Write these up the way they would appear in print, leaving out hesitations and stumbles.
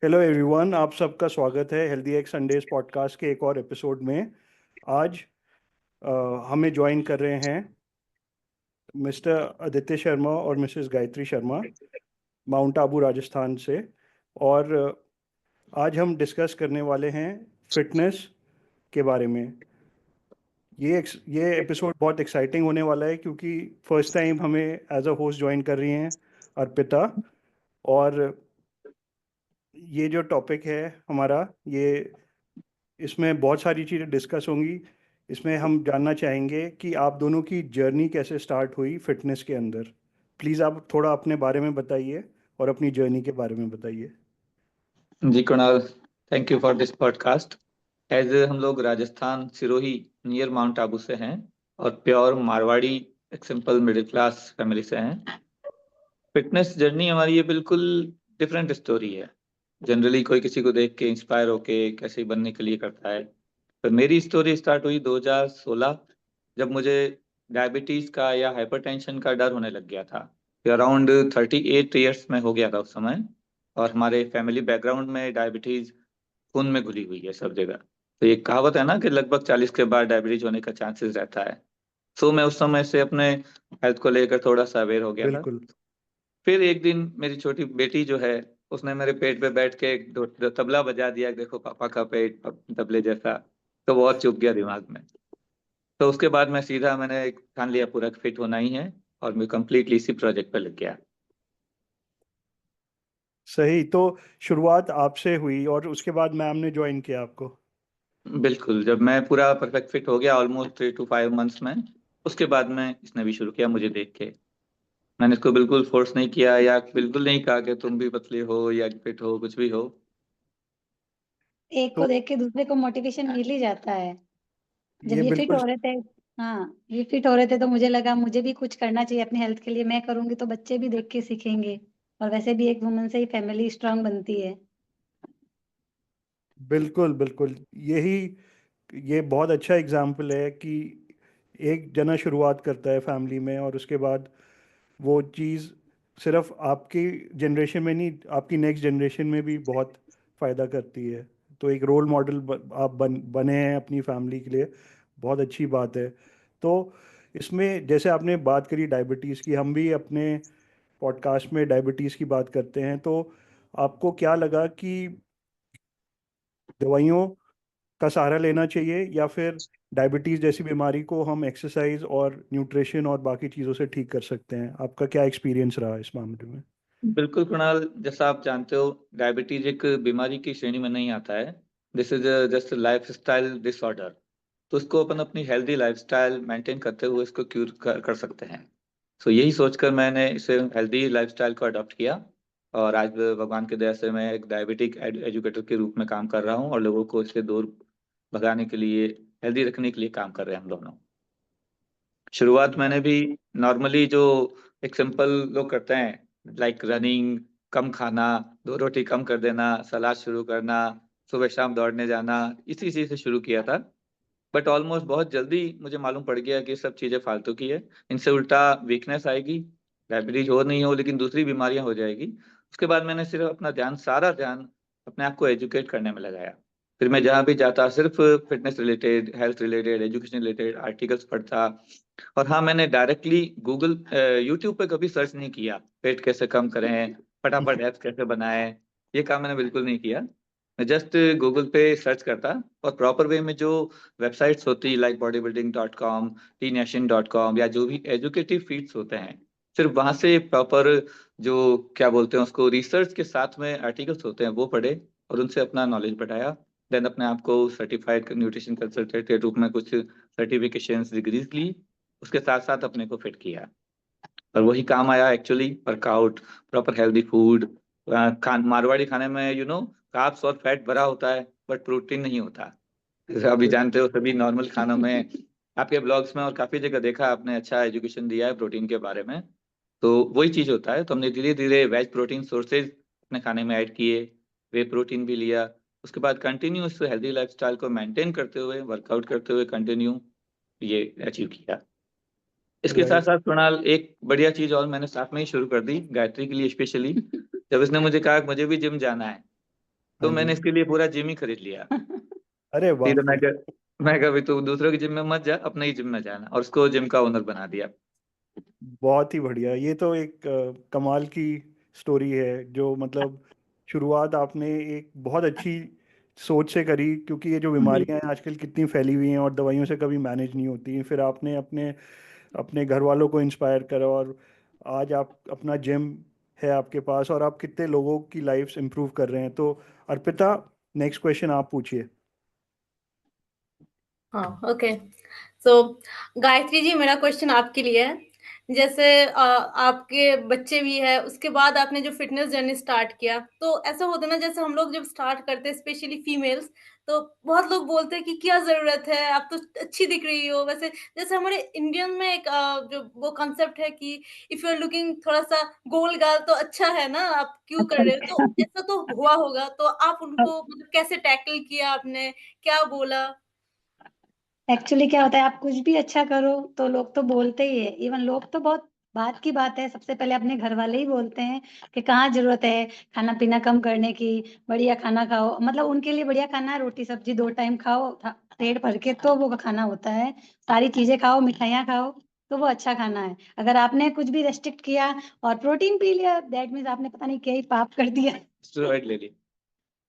Hello everyone, आप सबका स्वागत है हेल्दी एक्स संडेज पॉडकास्ट के एक और एपिसोड में। आज हमें ज्वाइन कर रहे हैं मिस्टर आदित्य शर्मा और मिसेस गायत्री शर्मा, माउंट आबू राजस्थान से। और आज हम डिस्कस करने वाले हैं फिटनेस के बारे में। ये एपिसोड बहुत एक्साइटिंग होने वाला है क्योंकि फर्स्ट टाइम हमें एज अ होस्ट ज्वाइन कर रही हैं अर्पिता। और ये जो टॉपिक है हमारा, ये इसमें बहुत सारी चीज़ें डिस्कस होंगी। इसमें हम जानना चाहेंगे कि आप दोनों की जर्नी कैसे स्टार्ट हुई फिटनेस के अंदर। प्लीज़ आप थोड़ा अपने बारे में बताइए और अपनी जर्नी के बारे में बताइए। जी Kunal, thank you for this podcast. As हम लोग राजस्थान सिरोही नियर माउंट आबू से हैं और प्योर मारवाड़ी एक सिंपल मिडिल क्लास फैमिली से हैं। फिटनेस जर्नी हमारी ये बिल्कुल डिफरेंट स्टोरी है। जनरली कोई किसी को देख के इंस्पायर होके कैसे बनने के लिए करता है, पर मेरी स्टोरी स्टार्ट हुई 2016 जब मुझे डायबिटीज का या हाइपरटेंशन का डर होने लग गया था। अराउंड 38 ईयर्स में हो गया था उस समय। और हमारे फैमिली बैकग्राउंड में डायबिटीज खून में घुली हुई है सब जगह। तो ये कहावत है ना कि लगभग 40 के बाद डायबिटीज होने का चांसेस रहता है। सो मैं उस समय से अपने हेल्थ को लेकर थोड़ा सा अवेयर हो गया था। बिल्कुल। फिर एक दिन मेरी छोटी बेटी जो है, उसने मेरे पेट पे बैठ के एक तबला बजा दिया, देखो पापा का पेट तबले जैसा। तो बहुत चुभ गया दिमाग में। तो उसके बाद मैंने ठान लिया पूरा फिट होना ही है, और मैं कंप्लीटली इसी प्रोजेक्ट पे लग गया। सही। तो शुरुआत आपसे हुई और उसके बाद मैम ने ज्वाइन किया आपको। बिल्कुल, जब मैं पूरा परफेक्ट फिट हो गया ऑलमोस्ट 3 to 5 मंथ्स में, उसके बाद में इसने भी शुरू किया मुझे देख के। मैंने इसको बिल्कुल फोर्स नहीं किया या बिल्कुल नहीं कहा कि तुम भी पतले हो या फिट हो, कुछ भी हो। एक तो को देख के दूसरे को मोटिवेशन मिल ही जाता है। जब ये ये फिट बिल्कुल हो रहे थे, हाँ, ये फिट हो रहे थे तो मुझे लगा मुझे भी कुछ करना चाहिए अपनी हेल्थ के लिए। मैं करूंगी तो बच्चे भी देख के सीखेंगे, और वैसे भी एक वुमन से ही फैमिली स्ट्रांग बनती है। बिल्कुल बिल्कुल यही। ये बहुत अच्छा एग्जाम्पल है कि एक जना शुरुआत करता है फैमिली में और उसके बाद वो चीज़ सिर्फ आपकी जनरेशन में नहीं, आपकी नेक्स्ट जनरेशन में भी बहुत फ़ायदा करती है। तो एक रोल मॉडल आप बने हैं अपनी फैमिली के लिए, बहुत अच्छी बात है। तो इसमें जैसे आपने बात करी डायबिटीज़ की, हम भी अपने पॉडकास्ट में डायबिटीज़ की बात करते हैं। तो आपको क्या लगा कि दवाइयों का सहारा लेना चाहिए या फिर डायबिटीज़ जैसी बीमारी को हम एक्सरसाइज और न्यूट्रिशन और बाकी चीज़ों से ठीक कर सकते हैं? आपका क्या एक्सपीरियंस रहा इस मामले में? बिल्कुल कुणाल, जैसा आप जानते हो, डायबिटीज एक बीमारी की श्रेणी में नहीं आता है। This is just life style disorder. तो इसको अपन अपनी हेल्दी लाइफस्टाइल मेंटेन करते हुए इसको क्यूर कर सकते हैं। सो यही सोचकर मैंने इसे हेल्दी लाइफस्टाइल को अडॉप्ट किया। और आज भगवान की दया से मैं एक डायबिटिक एजुकेटर के रूप में काम कर रहा हूँ, और लोगों को इससे दूर भगाने के लिए, हेल्दी रखने के लिए काम कर रहे हैं हम दोनों। शुरुआत मैंने भी नॉर्मली जो एक सिंपल लोग करते हैं, लाइक रनिंग, कम खाना, 2 रोटी कम कर देना, सलाद शुरू करना, सुबह शाम दौड़ने जाना, इसी चीज से शुरू किया था। बट ऑलमोस्ट बहुत जल्दी मुझे मालूम पड़ गया कि ये सब चीजें फालतू की है। इनसे उल्टा वीकनेस आएगी। डायबिटीज हो नहीं हो, लेकिन दूसरी बीमारियां हो जाएगी। उसके बाद मैंने सिर्फ अपना ध्यान, सारा ध्यान अपने आप को एजुकेट करने में लगाया। फिर मैं जहाँ भी जाता सिर्फ fitness related, health related, education related articles पढ़ता। और हाँ, मैंने डायरेक्टली गूगल, यूट्यूब पे कभी सर्च नहीं किया पेट कैसे कम करें, फटाफट एप्स कैसे बनाएं। ये काम मैंने बिल्कुल नहीं किया। मैं जस्ट गूगल पे सर्च करता, और प्रॉपर वे में जो वेबसाइट्स होती लाइक bodybuilding.com, tnation.com, या जो भी एजुकेटिव फीड्स होते हैं, सिर्फ वहां से प्रॉपर जो क्या बोलते हैं उसको, रिसर्च के साथ में आर्टिकल्स होते हैं वो पढ़े, और उनसे अपना नॉलेज बढ़ाया। देन अपने आप को सर्टिफाइड न्यूट्रिशन कंसल्टेंट के रूप में कुछ सर्टिफिकेशंस, डिग्रीज ली। उसके साथ साथ अपने को फिट किया, और वही काम आया actually. Workout, proper healthy food, Marwari खाने में कार्ब्स और फैट भरा होता है, बट प्रोटीन नहीं होता। जैसे अभी जानते हो, सभी नॉर्मल खानों में, आपके ब्लॉग्स में और काफी जगह देखा आपने, अच्छा एजुकेशन दिया है प्रोटीन के बारे में। तो वही चीज होता है। तो हमने धीरे धीरे वेज प्रोटीन सोर्सेज अपने खाने में ऐड किए, वे प्रोटीन भी लिया। उसके बाद कंटिन्यू इस हेल्दी लाइफस्टाइल को मेंटेन करते हुए, वर्कआउट करते हुए कंटिन्यू ये अचीव किया। इसके साथ राइट। साथ कुणाल, एक बढ़िया चीज और मैंने साथ में ही शुरू कर दी, गायत्री के लिए स्पेशली। जब इसने मुझे कहा कि मुझे भी जिम जाना है, तो हाँ मैंने जी। इसके लिए पूरा जिम ही खरीद लिया। अरे वाह। सीधे मैं कभी तू दूसरों की जिम में मत जा, अपने ही जिम में जाना, और उसको जिम का ओनर बना दिया। बहुत ही बढ़िया, ये तो एक कमाल की स्टोरी है, जो मतलब शुरुआत आपने एक बहुत अच्छी सोच से करी, क्योंकि ये जो बीमारियां हैं आजकल कितनी फैली हुई हैं और दवाइयों से कभी मैनेज नहीं होती। फिर आपने अपने अपने घर वालों को इंस्पायर करा, और आज आप अपना जिम है आपके पास, और आप कितने लोगों की लाइफ इम्प्रूव कर रहे हैं। तो अर्पिता, नेक्स्ट क्वेश्चन आप पूछिए। हाँ, ओके। सो गायत्री जी, मेरा क्वेश्चन आपके लिए है। जैसे आपके बच्चे भी है, उसके बाद आपने जो फिटनेस जर्नी स्टार्ट किया, तो ऐसा होता है ना, जैसे हम लोग जब स्टार्ट करते हैं, स्पेशली फीमेल्स, तो बहुत लोग बोलते हैं कि क्या जरूरत है, आप तो अच्छी दिख रही हो। वैसे जैसे हमारे इंडियन में एक जो वो कॉन्सेप्ट है कि इफ यू आर लुकिंग थोड़ा सा गोल गाल तो अच्छा है ना, आप क्यों कर रहे हो? तो ऐसा तो हुआ होगा, तो आप उनको मतलब कैसे टैकल किया आपने, क्या बोला? एक्चुअली क्या होता है, आप कुछ भी अच्छा करो तो लोग तो बोलते ही है। इवन लोग तो बहुत बात की बात है, सबसे पहले अपने घर वाले ही बोलते हैं कि कहाँ जरूरत है खाना पीना कम करने की, बढ़िया खाना खाओ। मतलब उनके लिए बढ़िया खाना है रोटी सब्जी 2 टाइम खाओ पेट भर के, तो वो खाना होता है। सारी चीजें खाओ, मिठाइयाँ खाओ, तो वो अच्छा खाना है। अगर आपने कुछ भी रेस्ट्रिक्ट किया और प्रोटीन पी लिया, दैट मीन्स आपने पता नहीं क्या ही पाप कर दिया। स्टेरॉइड ले ली।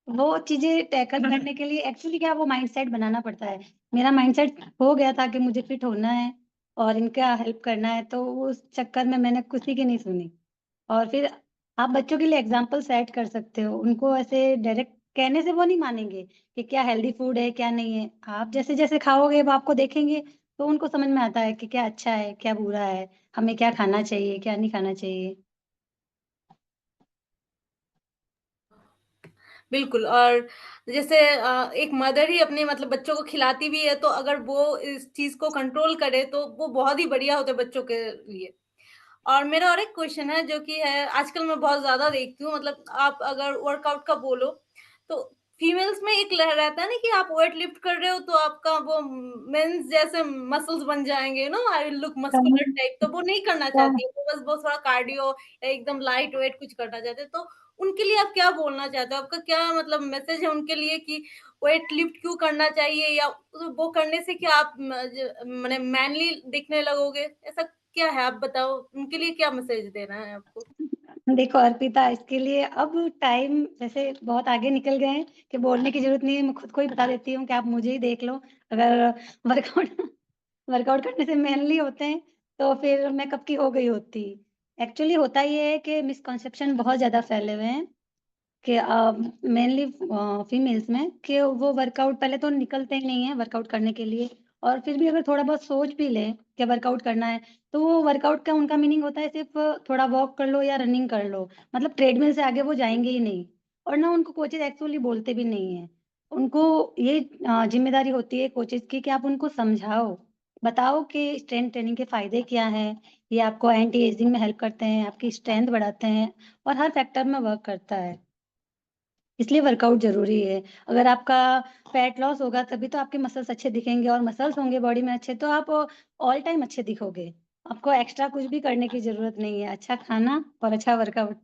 वो चीजें टैकल करने के लिए एक्चुअली क्या, वो माइंडसेट बनाना पड़ता है। मेरा माइंडसेट हो गया था कि मुझे फिट होना है और इनका हेल्प करना है, तो उस चक्कर में मैंने किसी की नहीं सुनी। और फिर आप बच्चों के लिए एग्जाम्पल सेट कर सकते हो, उनको ऐसे डायरेक्ट कहने से वो नहीं मानेंगे कि क्या हेल्दी फूड है क्या नहीं है। आप जैसे जैसे खाओगे वो आपको देखेंगे, तो उनको समझ में आता है कि क्या अच्छा है क्या बुरा है, हमें क्या खाना चाहिए क्या नहीं खाना चाहिए। बिल्कुल। और जैसे एक मदर ही अपने मतलब बच्चों को खिलाती भी है, तो अगर वो इस चीज़ को कंट्रोल करे, तो वो बहुत ही बढ़िया होता है बच्चों के लिए। और मेरा और एक क्वेश्चन है, जो कि है आजकल मैं बहुत ज़्यादा देखती हूँ, मतलब आप अगर वर्कआउट का बोलो, तो फीमेल्स में एक रहता है ना कि आप वेट लिफ्ट कर रहे हो तो आपका वो मेंस जैसे मसल्स बन जाएँगे, you know, I will look muscular type, तो वो नहीं करना चाहती है। वो बस बहुत थोड़ा कार्डियो या एकदम लाइट वेट कुछ करना चाहते हैं। तो उनके लिए आप क्या बोलना चाहते हो? आपका क्या मतलब मैसेज है उनके लिए कि वेट लिफ्ट क्यों करना चाहिए, या वो करने से क्या आप माने मैनली दिखने लगोगे? ऐसा क्या है, आप बताओ? उनके लिए क्या मैसेज देना है आपको? देखो अर्पिता, इसके लिए अब टाइम वैसे बहुत आगे निकल गए हैं कि बोलने की जरूरत नहीं है। मैं खुद को ही बता देती हूँ कि आप मुझे ही देख लो। अगर वर्कआउट वर्कआउट करने से मेनली होते हैं, तो फिर मैं कब की हो गई होती। एक्चुअली होता ये है कि मिसकंसेप्शन बहुत ज्यादा फैले हुए हैं कि मेनली फीमेल्स में कि वो वर्कआउट पहले तो निकलते ही नहीं है वर्कआउट करने के लिए। और फिर भी अगर थोड़ा बहुत सोच भी ले कि वर्कआउट करना है, तो वो वर्कआउट का उनका मीनिंग होता है सिर्फ थोड़ा वॉक कर लो या रनिंग कर लो। मतलब ट्रेडमिल से आगे वो जाएंगे ही नहीं। और ना उनको कोचेज एक्चुअली बोलते भी नहीं है। उनको ये जिम्मेदारी होती है कोचेज की कि आप उनको समझाओ, बताओ कि स्ट्रेंथ ट्रेनिंग के फायदे क्या हैं। ये आपको एंटी एजिंग में हेल्प करते हैं, आपकी स्ट्रेंथ बढ़ाते हैं और हर फैक्टर में वर्क करता है। इसलिए वर्कआउट ज़रूरी है। अगर आपका फैट लॉस होगा तभी तो आपके मसल्स अच्छे दिखेंगे, और मसल्स होंगे बॉडी में अच्छे तो आप ऑल टाइम अच्छे दिखोगे। आपको एक्स्ट्रा कुछ भी करने की ज़रूरत नहीं है, अच्छा खाना और अच्छा वर्कआउट।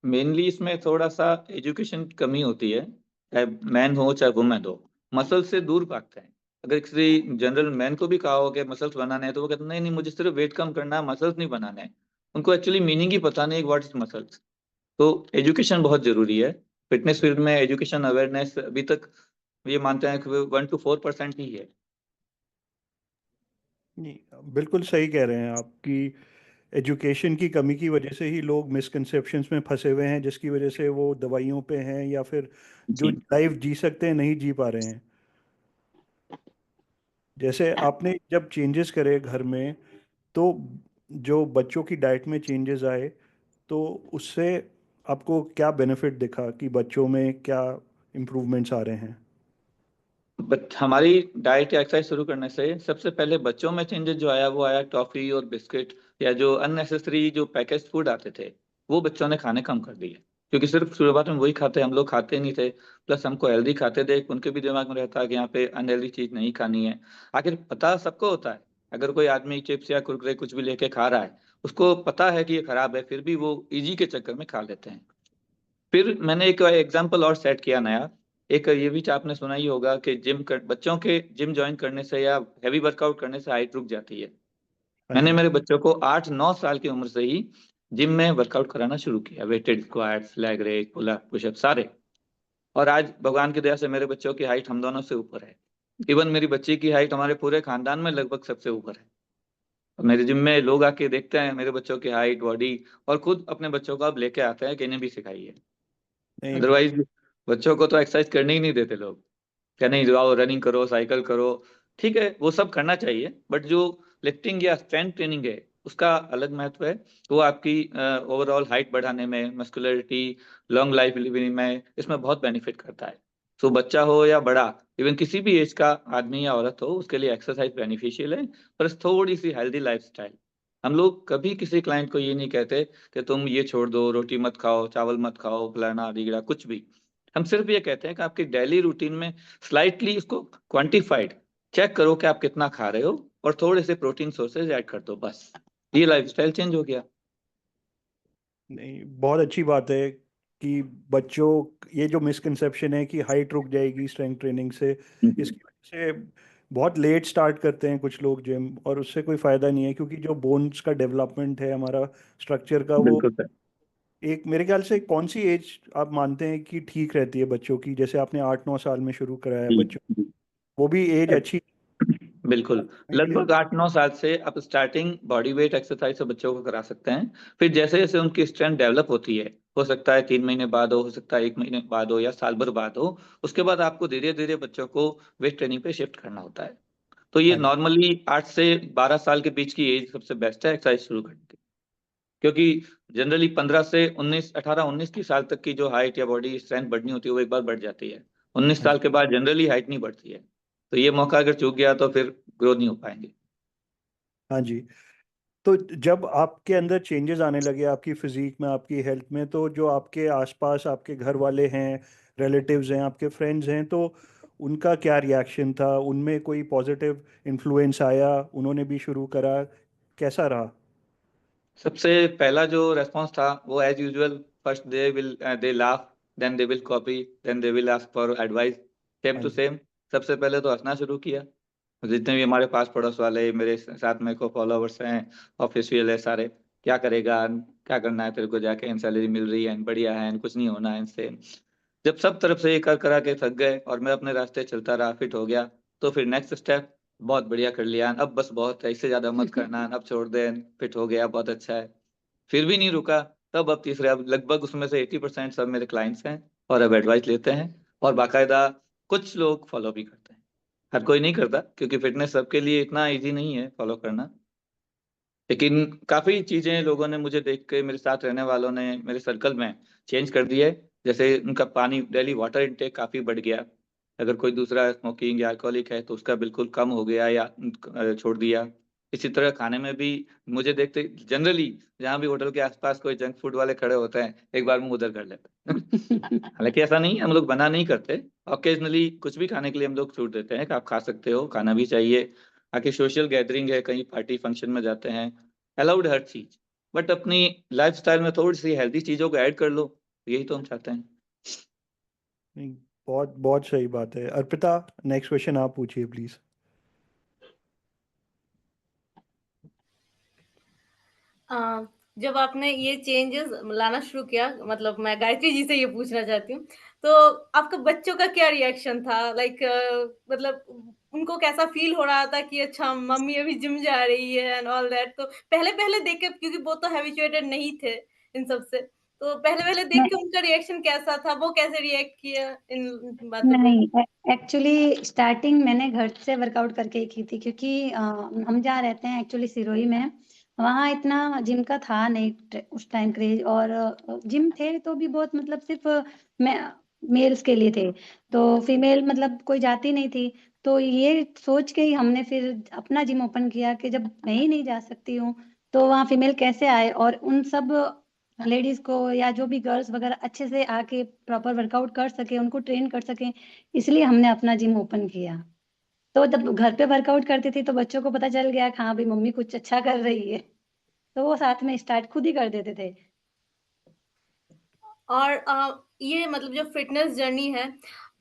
मेनली इसमें थोड़ा सा एजुकेशन की कमी होती है, चाहे मैन हो चाहे वुमेन हो, मसल से दूर भागते हैं। अगर किसी जनरल मैन को भी कहा हो कि मसल्स बनाने हैं, तो वो कहते हैं नहीं नहीं, मुझे सिर्फ वेट कम करना है, मसल्स नहीं बनाने हैं। उनको एक्चुअली मीनिंग ही पता नहीं व्हाट इज मसल्स। तो एजुकेशन बहुत जरूरी है। फिटनेस फील्ड में एजुकेशन अवेयरनेस अभी तक ये मानते हैं कि 1 to 4% ही है। नहीं, बिल्कुल सही कह रहे हैं आपकी। एजुकेशन की कमी की वजह से ही लोग मिसकंसेप्शंस में फंसे हुए हैं, जिसकी वजह से वो दवाइयों पे हैं, या फिर जो जी। लाइफ जी सकते हैं नहीं जी पा रहे हैं। जैसे आपने जब चेंजेस करे घर में, तो जो बच्चों की डाइट में चेंजेस आए, तो उससे आपको क्या बेनिफिट दिखा कि बच्चों में क्या इम्प्रूवमेंट्स आ रहे हैं? बट हमारी डाइट या एक्सरसाइज शुरू करने से सबसे पहले बच्चों में चेंजेस जो आया वो आया टॉफी और बिस्किट, या जो अननेसेसरी जो पैकेज फूड आते थे, वो बच्चों ने खाने कम कर दिए। क्योंकि सिर्फ शुरुआत में वही खाते, हम लोग खाते नहीं थे। प्लस हमको हेल्दी खाते देख उनके भी दिमाग में रहता है कि यहाँ पे अनहेल्दी चीज नहीं खानी है। आखिर पता सबको होता है, अगर कोई आदमी चिप्स या कुरकुरे कुछ भी लेके खा रहा है, उसको पता है कि ये खराब है, फिर भी वो इजी के चक्कर में खा लेते हैं। फिर मैंने एक एग्जांपल और सेट किया नया। एक ये भी आपने सुना ही होगा कि बच्चों के जिम ज्वाइन करने से या हैवी वर्कआउट करने से हाइट रुक जाती है। हाँ मैंने जी। मेरे बच्चों को 8-9 साल की उम्र से ही जिम में वर्कआउट कराना शुरू किया, weighted squats, leg raise, pull up, push up सारे। और आज भगवान की दया से मेरे बच्चों की हाइट हम दोनों से ऊपर है। इवन मेरी बच्ची की हाइट हमारे पूरे खानदान में लगभग सबसे ऊपर है। और मेरे जिम में लोग आके देखते हैं मेरे बच्चों की हाइट, बॉडी, और खुद अपने बच्चों को अब लेके आते हैं कि इन्हें भी सिखाइए। नहीं, अदरवाइज बच्चों को तो एक्सरसाइज करने ही नहीं देते लोग, क्या नहीं जाओ रनिंग करो, साइकिल करो। ठीक है, वो सब करना चाहिए, बट जो लिफ्टिंग या स्ट्रेंथ ट्रेनिंग है उसका अलग महत्व है। वो आपकी ओवरऑल हाइट बढ़ाने में, मस्कुलरिटी, लॉन्ग लाइफ लिविंग में, इसमें बहुत बेनिफिट करता है। सो बच्चा हो या बड़ा, इवन किसी भी एज का आदमी या औरत हो, उसके लिए एक्सरसाइज बेनिफिशियल है। पर थोड़ी सी हेल्दी लाइफस्टाइल। हम लोग कभी किसी क्लाइंट को ये नहीं कहते कि तुम ये छोड़ दो, रोटी मत खाओ, चावल मत खाओ, फलाना ढिगड़ा कुछ भी। हम सिर्फ ये कहते हैं कि आपकी डेली रूटीन में स्लाइटली इसको क्वांटिफाइड चेक करो कि आप कितना खा रहे हो, और थोड़े से प्रोटीन सोर्सेज ऐड कर दो, बस। ये लाइफस्टाइल चेंज हो गया। नहीं, बहुत अच्छी बात है कि बच्चों, ये जो मिसकंसेप्शन है कि हाइट रुक जाएगी स्ट्रेंथ ट्रेनिंग से, इसकी वजह से बहुत लेट स्टार्ट करते हैं कुछ लोग जिम, और उससे कोई फायदा नहीं है, क्योंकि जो बोन्स का डेवलपमेंट है हमारा, स्ट्रक्चर का, वो बिल्कुल सर। एक, मेरे ख्याल से कौन सी एज आप मानते हैं कि ठीक रहती है बच्चों की? जैसे आपने 8-9 साल में शुरू कराया बच्चों, वो भी एज अच्छी बिल्कुल, है कि नहीं? लगभग 8-9 साल से आप स्टार्टिंग बॉडी वेट एक्सरसाइज से बच्चों को करा सकते हैं। फिर जैसे जैसे उनकी स्ट्रेंथ डेवलप होती है, हो सकता है 3 महीने बाद हो सकता है 1 महीने बाद हो, या साल भर बाद हो, उसके बाद आपको धीरे धीरे बच्चों को वेट ट्रेनिंग पे शिफ्ट करना होता है। तो ये हाँ जी। नॉर्मली 8 से 12 साल के बीच की एज सबसे बेस्ट है एक्सरसाइज शुरू करने की। क्योंकि जनरली 15 से 19, 18-19 की साल तक की जो हाइट या बॉडी स्ट्रेंथ बढ़नी होती है वो एक बार बढ़ जाती है। 19 हाँ साल जी। के बाद जनरली हाइट नहीं बढ़ती है। तो ये मौका अगर चूक गया तो फिर ग्रो नहीं हो पाएंगे। हाँ जी। तो जब आपके अंदर चेंजेस आने लगे आपकी फिजिक में, आपकी हेल्थ में, तो जो आपके आसपास आपके घर वाले हैं, रिलेटिव्स हैं, आपके फ्रेंड्स हैं, तो उनका क्या रिएक्शन था? उनमें कोई पॉजिटिव इन्फ्लुएंस आया? उन्होंने भी शुरू करा? कैसा रहा? सबसे पहला जो रेस्पॉन्स था वो as usual, first they laugh, then they will copy, then they will ask for advice, same हाँ टू जी। सेम। सबसे पहले तो हंसना शुरू किया। जितने भी हमारे पास पड़ोस वाले, मेरे साथ में को फॉलोवर्स हैं, ऑफिस वाले सारे, क्या करेगा, क्या करना है तेरे को, जाके इन सैलरी मिल रही है, बढ़िया है, कुछ नहीं होना है इनसे। जब सब तरफ से ये कर करा के थक गए और मैं अपने रास्ते चलता रहा, फिट हो गया, तो फिर नेक्स्ट स्टेप, बहुत बढ़िया कर लिया, अब बस बहुत है, इससे ज्यादा मत करना, अब छोड़ दे, फिट हो गया, बहुत अच्छा है। फिर भी नहीं रुका, तब अब तीसरे, अब लगभग उसमें से 80% सब मेरे क्लाइंट्स हैं और अब एडवाइस लेते हैं, और बाकायदा कुछ लोग फॉलो भी करते हैं। हर कोई नहीं करता, क्योंकि फिटनेस सबके लिए इतना इजी नहीं है फॉलो करना। लेकिन काफी चीजें लोगों ने मुझे देख के, मेरे साथ रहने वालों ने मेरे सर्कल में चेंज कर दिया है। जैसे उनका पानी, डेली वाटर इनटेक काफी बढ़ गया। अगर कोई दूसरा स्मोकिंग या अल्कोहलिक है तो उसका बिल्कुल कम हो गया या छोड़ दिया। इसी तरह खाने में भी मुझे देखते, जनरली जहाँ भी होटल के आसपास कोई जंक फूड वाले खड़े होते हैं, एक बार मुंह उधर कर लेते हैं। हालांकि ऐसा नहीं है, हम लोग बना नहीं करते। ऑकेजनली कुछ भी खाने के लिए हम लोग छूट देते हैं कि आप खा सकते हो, खाना भी चाहिए। आके सोशल गैदरिंग है, कहीं पार्टी फंक्शन में जाते हैं, अलाउड हर चीज, बट अपनी लाइफस्टाइल में थोड़ी सी हेल्दी चीजों को ऐड कर लो, यही तो हम चाहते हैं। नहीं, बहुत बहुत सही बात है। अर्पिता, नेक्स्ट क्वेश्चन आप पूछिए प्लीज। अ, जब आपने ये चेंजेस लाना शुरू किया, मतलब मैं गायत्री जी से ये पूछना चाहती हूँ, तो आपके बच्चों का क्या रिएक्शन था? लाइक मतलब उनको कैसा फ़ील हो रहा था कि अच्छा मम्मी अभी जिम जा रही है एंड ऑल दैट? तो पहले-पहले देख के, क्योंकि वो तो हैबिचुएटेड नहीं थे इन सब से, तो पहले-पहले देख मैं के उनका रिएक्शन कैसा था? वो कैसे रिएक्ट किया इन मतलब नहीं, एक्चुअली स्टार्टिंग मैंने घर से वर्कआउट करके ही की थी, क्योंकि हम जहाँ रहते हैं एक्चुअली सिरोही में, वहाँ इतना जिम का था नहीं उस टाइम क्रेज, और जिम थे तो भी बहुत, मतलब सिर्फ मेल्स के लिए थे, तो फीमेल मतलब कोई जाती नहीं थी। तो ये सोच के ही हमने फिर अपना जिम ओपन किया कि जब मैं ही नहीं जा सकती हूँ तो वहाँ फीमेल कैसे आए, और उन सब लेडीज को या जो भी गर्ल्स वगैरह अच्छे से आके प्रॉपर वर्कआउट कर सके, उनको ट्रेन कर सके, इसलिए हमने अपना जिम ओपन किया। तो जब घर पे वर्कआउट करती थी तो बच्चों को पता चल गया कि हाँ भाई मम्मी कुछ अच्छा कर रही है, तो वो साथ में स्टार्ट खुद ही कर देते थे। और ये मतलब जो फिटनेस जर्नी है,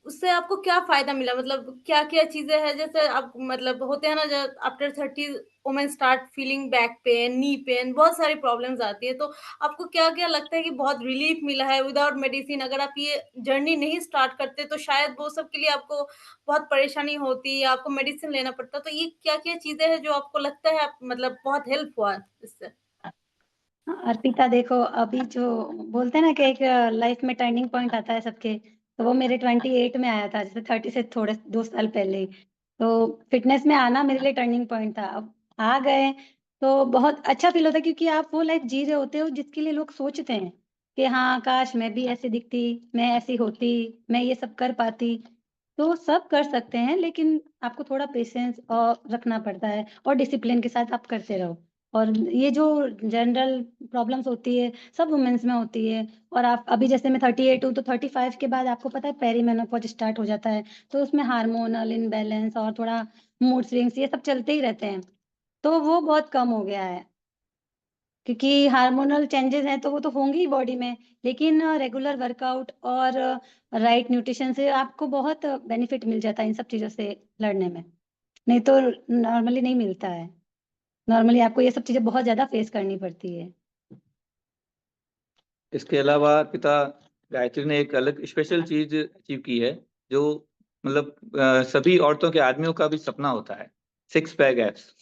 उससे आपको क्या फ़ायदा मिला? मतलब क्या-क्या चीज़ें हैं, जैसे आप मतलब होते हैं ना, जब after 30 women start feeling back pain, knee pain, बहुत सारी प्रॉब्लम्स आती है, तो आपको क्या-क्या लगता है कि बहुत रिलीफ मिला है विदाउट मेडिसिन? अगर आप ये जर्नी नहीं स्टार्ट करते, तो शायद वो सब के लिए आपको बहुत परेशानी होती या आपको मेडिसिन लेना पड़ता। तो ये क्या-क्या चीज़ें हैं जो आपको लगता है आप मतलब बहुत हेल्प हुआ इससे? अर्पिता देखो, अभी जो बोलते हैं ना कि एक लाइफ में टर्निंग पॉइंट आता है सबके, तो वो मेरे 28 में आया था, जैसे 30 से थोड़े 2 साल पहले ही। तो फिटनेस में आना मेरे लिए टर्निंग पॉइंट था। अब आ गए तो बहुत अच्छा फ़ील होता है, क्योंकि आप वो लाइफ जी रहे होते हो जिसके लिए लोग सोचते हैं कि हाँ, काश मैं भी ऐसी दिखती, मैं ऐसी होती, मैं ये सब कर पाती। तो सब कर सकते हैं, लेकिन आपको थोड़ा पेशेंस और रखना पड़ता है और डिसिप्लिन के साथ आप करते रहो। और ये जो जनरल प्रॉब्लम्स होती है, सब वुमेन्स में होती है। और आप अभी, जैसे मैं 38 हूँ, तो 35 के बाद आपको पता है पेरीमेनोपॉज़ स्टार्ट हो जाता है। तो उसमें हार्मोनल इम्बैलेंस और थोड़ा मूड स्विंग्स ये सब चलते ही रहते हैं। तो वो बहुत कम हो गया है, क्योंकि हार्मोनल चेंजेज़ हैं तो वो तो होंगे ही बॉडी में, लेकिन रेगुलर वर्कआउट और राइट न्यूट्रिशन से आपको बहुत बेनिफिट मिल जाता है इन सब चीज़ों से लड़ने में। नहीं तो नॉर्मली नहीं मिलता है। नॉर्मली आपको ये सब चीज़ें बहुत ज़्यादा फेस करनी पड़ती है। इसके अलावा पिता गायत्री ने एक अलग स्पेशल चीज अचीव की है, जो मतलब सभी औरतों के, आदमियों का भी सपना होता है, 6 पैक एब्स।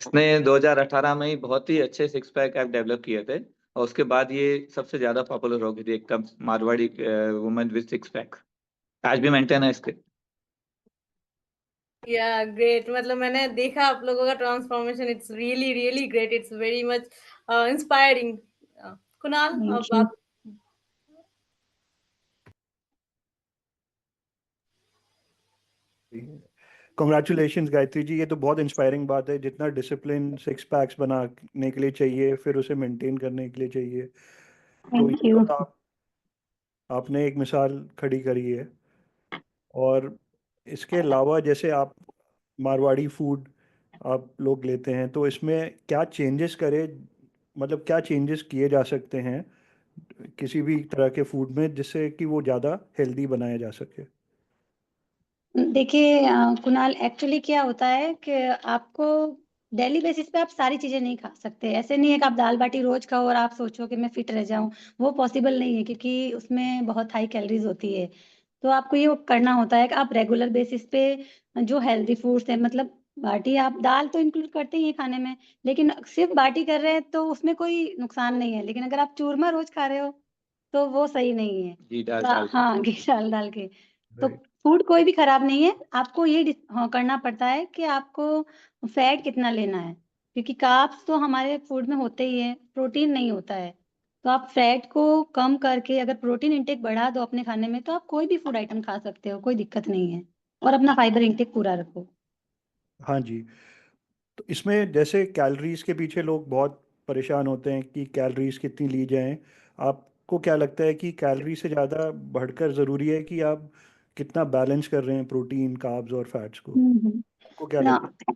इसने 2018 में ही बहुत ही अच्छे 6 पैक ऐप डेवलप किए थे, और उसके बाद ये सबसे ज्यादा पॉपुलर हो गई थी, एकदम मारवाड़ी वुमेन विद 6 पैक। आज भी मेंटेन है इसके। या ग्रेट, मतलब मैंने देखा आप लोगों का transformation, it's really really great, it's very much inspiring. Kunal, thank अब यू। आप। कॉन्ग्रेचुलेशंस गायत्री जी, ये तो बहुत इंस्पायरिंग बात है। जितना डिसिप्लिन 6 पैक्स बनाने के लिए चाहिए, फिर उसे मेंटेन करने के लिए चाहिए, तो थैंक ये यू। तो आपने एक मिसाल खड़ी करी है। और इसके अलावा जैसे आप मारवाड़ी फूड आप लोग लेते हैं, तो इसमें क्या चेंजेस करें, मतलब क्या चेंजेस किए जा सकते हैं किसी भी तरह के फूड में, जिससे कि वो ज़्यादा हेल्दी बनाया जा सके? देखिए कुणाल, एक्चुअली क्या होता है कि आपको डेली बेसिस पे आप सारी चीज़ें नहीं खा सकते। ऐसे नहीं है कि आप दाल-बाटी रोज़ खाओ और आप सोचो कि मैं फिट रह जाऊँ, वो पॉसिबल नहीं है, क्योंकि उसमें बहुत हाई कैलोरीज़ होती है। तो आपको ये करना होता है कि आप रेगुलर बेसिस पे जो हेल्दी फूड्स हैं, मतलब बाटी, आप दाल तो इंक्लूड करते ही हैं खाने में, लेकिन सिर्फ़ बाटी कर रहे हैं तो उसमें कोई नुकसान नहीं है। लेकिन अगर आप चूरमा रोज़ खा रहे हो, तो वो सही नहीं है। घी डाल हाँ, डाल के। हाँ, घी डाल के। तो राइट। फूड कोई भी खराब नहीं है, आपको ये हाँ, करना पड़ता है कि आपको फैट कितना लेना है, क्योंकि कार्ब्स तो हमारे फूड में होते ही हैं, प्रोटीन नहीं होता है। तो आप फैट को कम करके अगर प्रोटीन इंटेक बढ़ा दो अपने खाने में, तो आप कोई भी फूड आइटम खा सकते हो, कोई दिक्कत नहीं है। और अपना फाइबर इंटेक पूरा रखो। हाँ जी। तो इसमें जैसे कैलोरीज के पीछे लोग बहुत परेशान होते हैं कि कैलोरीज कितनी ली जाएं। आपको क्या लगता है कि कैलोरी से ज़्यादा बढ़कर ज़रूरी है कि आप कितना बैलेंस कर रहे हैं प्रोटीन, कार्ब्स और फैट्स को? हुँ, हुँ। आपको क्या ना, लगता है?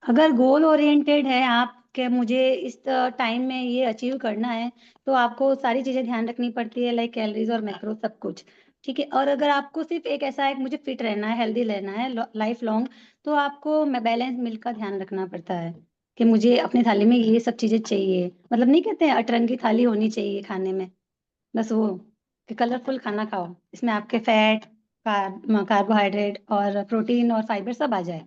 अगर गोल ओरिएंटेड है आप कि मुझे इस टाइम में ये अचीव करना है, तो आपको सारी चीज़ें ध्यान रखनी पड़ती है, लाइक कैलोरीज़ और मैक्रो सब कुछ, ठीक है? और अगर आपको सिर्फ़ एक ऐसा है कि मुझे फिट रहना है, हेल्दी रहना है लाइफ़ लॉन्ग, तो आपको बैलेंस मील का ध्यान रखना पड़ता है कि मुझे अपनी थाली में ये सब चीज़ें चाहिए। मतलब नहीं कहते हैं अतरंगी थाली होनी चाहिए खाने में, बस वो कि कलरफुल खाना खाओ, इसमें आपके फैट, कार्बोहाइड्रेट और प्रोटीन और फाइबर सब आ जाए।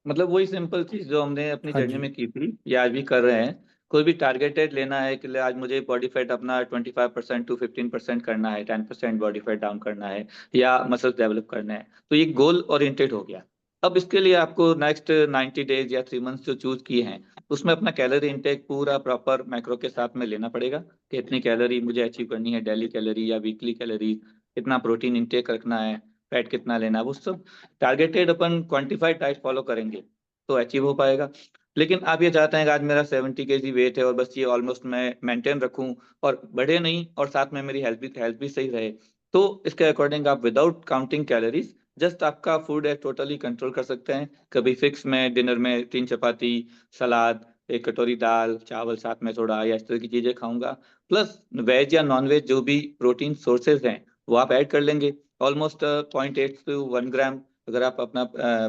मतलब वही सिंपल चीज जो हमने अपनी हाँ जर्नी जी। में की थी, ये आज भी कर रहे हैं। कोई भी टारगेटेड लेना है कि आज मुझे बॉडी फैट अपना 25% टू 15% करना है, 10% बॉडी फैट डाउन करना है, या मसल्स डेवलप करना है, तो ये गोल ओरिएंटेड हो गया। अब इसके लिए आपको नेक्स्ट 90 डेज या 3 मंथ्स जो चूज किए हैं, उसमें अपना कैलोरी इंटेक पूरा प्रॉपर मैक्रो के साथ में लेना पड़ेगा कि इतनी कैलोरी मुझे अचीव करनी है, डेली कैलोरी या वीकली कैलोरी, कितना प्रोटीन इंटेक रखना है, फैट कितना लेना है, वो सब टारगेटेड अपन क्वांटिफाइड डाइट फॉलो करेंगे तो अचीव हो पाएगा। लेकिन आप ये चाहते हैं कि आज मेरा 70 kg वेट है और बस ये ऑलमोस्ट मैं मेंटेन रखूं और बढ़े नहीं, और साथ में मेरी हेल्थ भी सही रहे, तो इसके अकॉर्डिंग आप विदाउट काउंटिंग कैलोरीज जस्ट आपका फूड है टोटली कंट्रोल कर सकते हैं। कभी फिक्स में डिनर में 3 चपाती, सलाद एक कटोरी दाल चावल साथ में थोड़ा या इस तरह की चीजें खाऊंगा, प्लस वेज या नॉन वेज जो भी प्रोटीन सोर्सेज हैं वो आप ऐड कर लेंगे। ऑलमोस्ट 0.8 to 1 ग्राम अगर आप अपना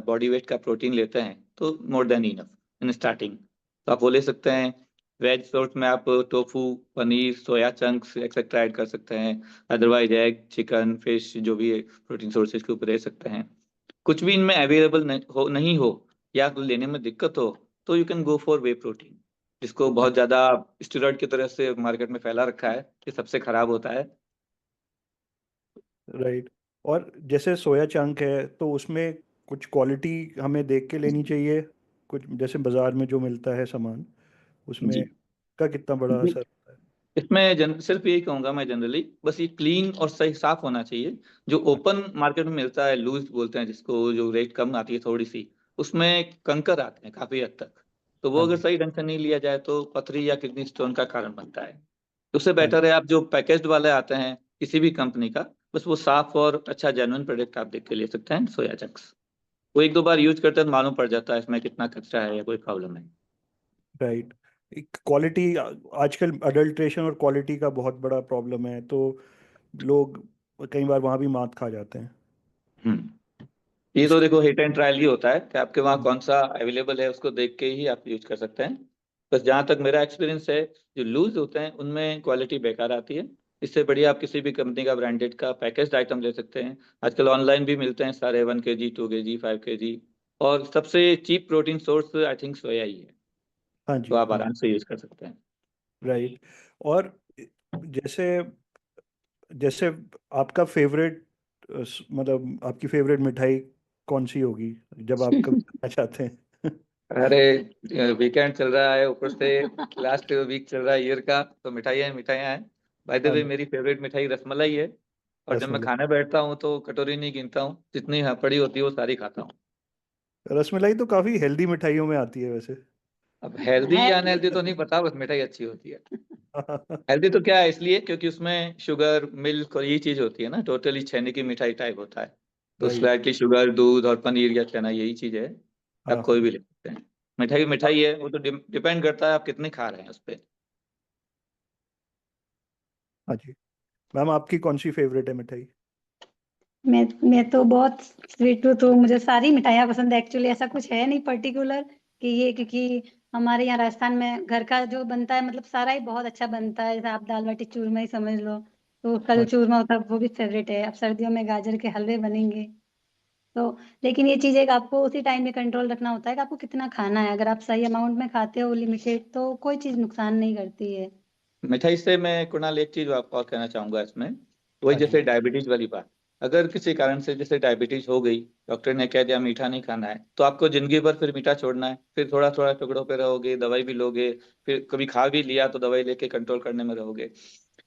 बॉडी वेट का प्रोटीन लेते हैं तो more than enough in starting. तो आप वो ले सकते हैं। वेज सोर्स में आप tofu, paneer, soya chunks etcetera add कर सकते हैं। अदरवाइज एग, चिकन, फिश जो भी प्रोटीन सोर्सेज के ऊपर ले सकते हैं। कुछ भी इनमें अवेलेबल नहीं हो या लेने में दिक्कत हो तो you can go for way protein, जिसको बहुत ज्यादा स्टेरॉइड की तरह से मार्केट में फैला रखा है कि सबसे खराब होता है। राइट। और जैसे सोया चंक है तो उसमें कुछ क्वालिटी हमें देख के लेनी चाहिए, कुछ जैसे बाजार में जो मिलता है सामान उसमें जी का कितना बड़ा जी। असर होता है? इसमें सिर्फ यही कहूंगा मैं जनरली, बस ये क्लीन और सही साफ होना चाहिए। जो ओपन मार्केट में मिलता है, लूज बोलते हैं जिसको, जो रेट कम आती है थोड़ी सी, उसमें कंकर आते हैं काफी हद तक। तो वो हाँ अगर जी। सही ढंग से नहीं लिया जाए तो पथरी या किडनी स्टोन का कारण बनता है। तो उससे हाँ जी। बेटर है आप जो पैकेज्ड वाले आते हैं किसी भी कंपनी का, बस वो साफ और अच्छा जेन्युइन प्रोडक्ट आप देख के ले सकते हैं। सोया चंक्स वो एक दो बार यूज करते हैं तो मालूम पड़ जाता है इसमें कितना कचरा है या कोई प्रॉब्लम है। राइट। क्वालिटी, आजकल अडल्ट्रेशन और क्वालिटी का बहुत बड़ा प्रॉब्लम है, तो लोग कई बार वहाँ भी मात खा जाते हैं। हम्म ये तो इसके देखो हिट एंड ट्रायल ही होता है कि आपके वहाँ कौन सा अवेलेबल है उसको देख के ही आप यूज कर सकते हैं। बस जहाँ तक मेरा एक्सपीरियंस है, जो लूज होते हैं उनमें क्वालिटी बेकार आती है। इससे बढ़िया आप किसी भी कंपनी का ब्रांडेड का पैकेज्ड आइटम ले सकते हैं। आजकल ऑनलाइन भी मिलते हैं सारे, 1 kg 2 kg 5 kg। और सबसे cheap protein source I think soya ही है, हाँ तो जी। आप हाँ जी। आराम से यूज कर सकते हैं। राइट। और जैसे जैसे आपका फेवरेट, मतलब आपकी फेवरेट मिठाई कौन सी होगी जब आप कभी खाना चाहते हैं? अरे वीकेंड चल रहा है, ऊपर से लास्ट वीक चल रहा है ईयर का, तो मिठाइयाँ मिठाइयाँ हैं। बाय द हाँ वे जी। मेरी फेवरेट मिठाई रसमलाई है। और जब मैं रसमलाई। खाने बैठता हूँ तो कटोरी नहीं गिनता हूँ, जितनी पड़ी होती है वो सारी खाता हूँ। रसमलाई तो काफी हेल्दी मिठाइयों में आती है वैसे। अब हेल्दी या अनहेल्दी तो नहीं पता, बस मिठाई अच्छी होती है। हेल्दी तो क्या है, इसलिए क्योंकि उसमें शुगर, मिल्क और यही चीज होती है ना, टोटली छेने की मिठाई टाइप होता है। तो राइट। स्लाइटली शुगर, दूध और पनीर या चना यही चीज है। हाँ आप कोई हाँ। भी ले सकते हैं। मिठाई मिठाई है, वो तो डिपेंड करता है आप कितनी खा रहे हैं उस पर। हाँ जी। मैम, आपकी कौन सी फेवरेट है मिठाई? मैं तो बहुत स्वीट हूँ, तो मुझे सारी मिठाइयाँ पसंद है। एक्चुअली ऐसा कुछ है नहीं पर्टिकुलर कि ये, क्योंकि हमारे यहाँ राजस्थान में घर का जो बनता है मतलब सारा ही बहुत अच्छा बनता है। जैसे आप दाल बाटी चूरमा ही समझ लो, तो उसका जो हाँ। चूरमा होता है वो भी फेवरेट है। अब सर्दियों में गाजर के हलवे बनेंगे तो, लेकिन ये चीज़ एक आपको उसी टाइम में कंट्रोल रखना होता है कि आपको कितना खाना है। अगर आप सही अमाउंट में खाते हो लिमिटेड, तो कोई चीज़ नुकसान नहीं करती है। मिठाई से मैं कुणाल एक चीज आपको और कहना चाहूंगा इसमें, वही हाँ जी। जैसे डायबिटीज वाली बात। अगर किसी कारण से जैसे डायबिटीज हो गई, डॉक्टर ने कह दिया मीठा नहीं खाना है, तो आपको जिंदगी भर फिर मीठा छोड़ना है, फिर थोड़ा थोड़ा टुकड़ों पे रहोगे, दवाई भी लोगे, फिर कभी खा भी लिया तो दवाई लेके कंट्रोल करने में रहोगे।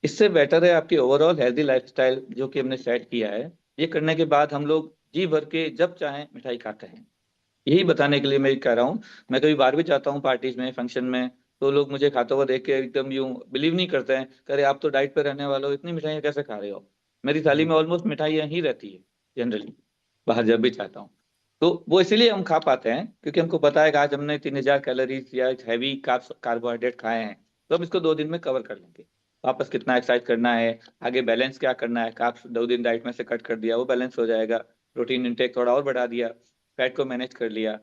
इससे बेटर है आपकी ओवरऑल हेल्दी लाइफस्टाइल जो कि हमने सेट किया है, ये करने के बाद हम लोग जी भर के जब चाहें मिठाई खाते हैं। यही बताने के लिए मैं कह रहा हूँ। मैं कभी बाहर भी जाता हूँ पार्टीज में, फंक्शन में, तो लोग मुझे खाता हुआ देख के एकदम यूं बिलीव नहीं करते हैं, कह रहे आप तो डाइट पे रहने वाले हो, इतनी मिठाइयाँ कैसे खा रहे हो। मेरी थाली जी। में ऑलमोस्ट मिठाइयाँ ही रहती है जनरली, बाहर जब भी जाता हूँ। तो वो इसीलिए हम खा पाते हैं क्योंकि हमको पता है कि आज हमने 3000 कैलोरीज या हैवी कार्बोहाइड्रेट खाए हैं, तो हम इसको 2 दिन में कवर कर लेंगे। वापस कितना एक्सरसाइज करना है, आगे बैलेंस क्या करना है, कार्ब्स 2 दिन डाइट में से कट कर दिया वो बैलेंस हो जाएगा, प्रोटीन इंटेक थोड़ा और बढ़ा दिया, फैट को मैनेज कर लिया।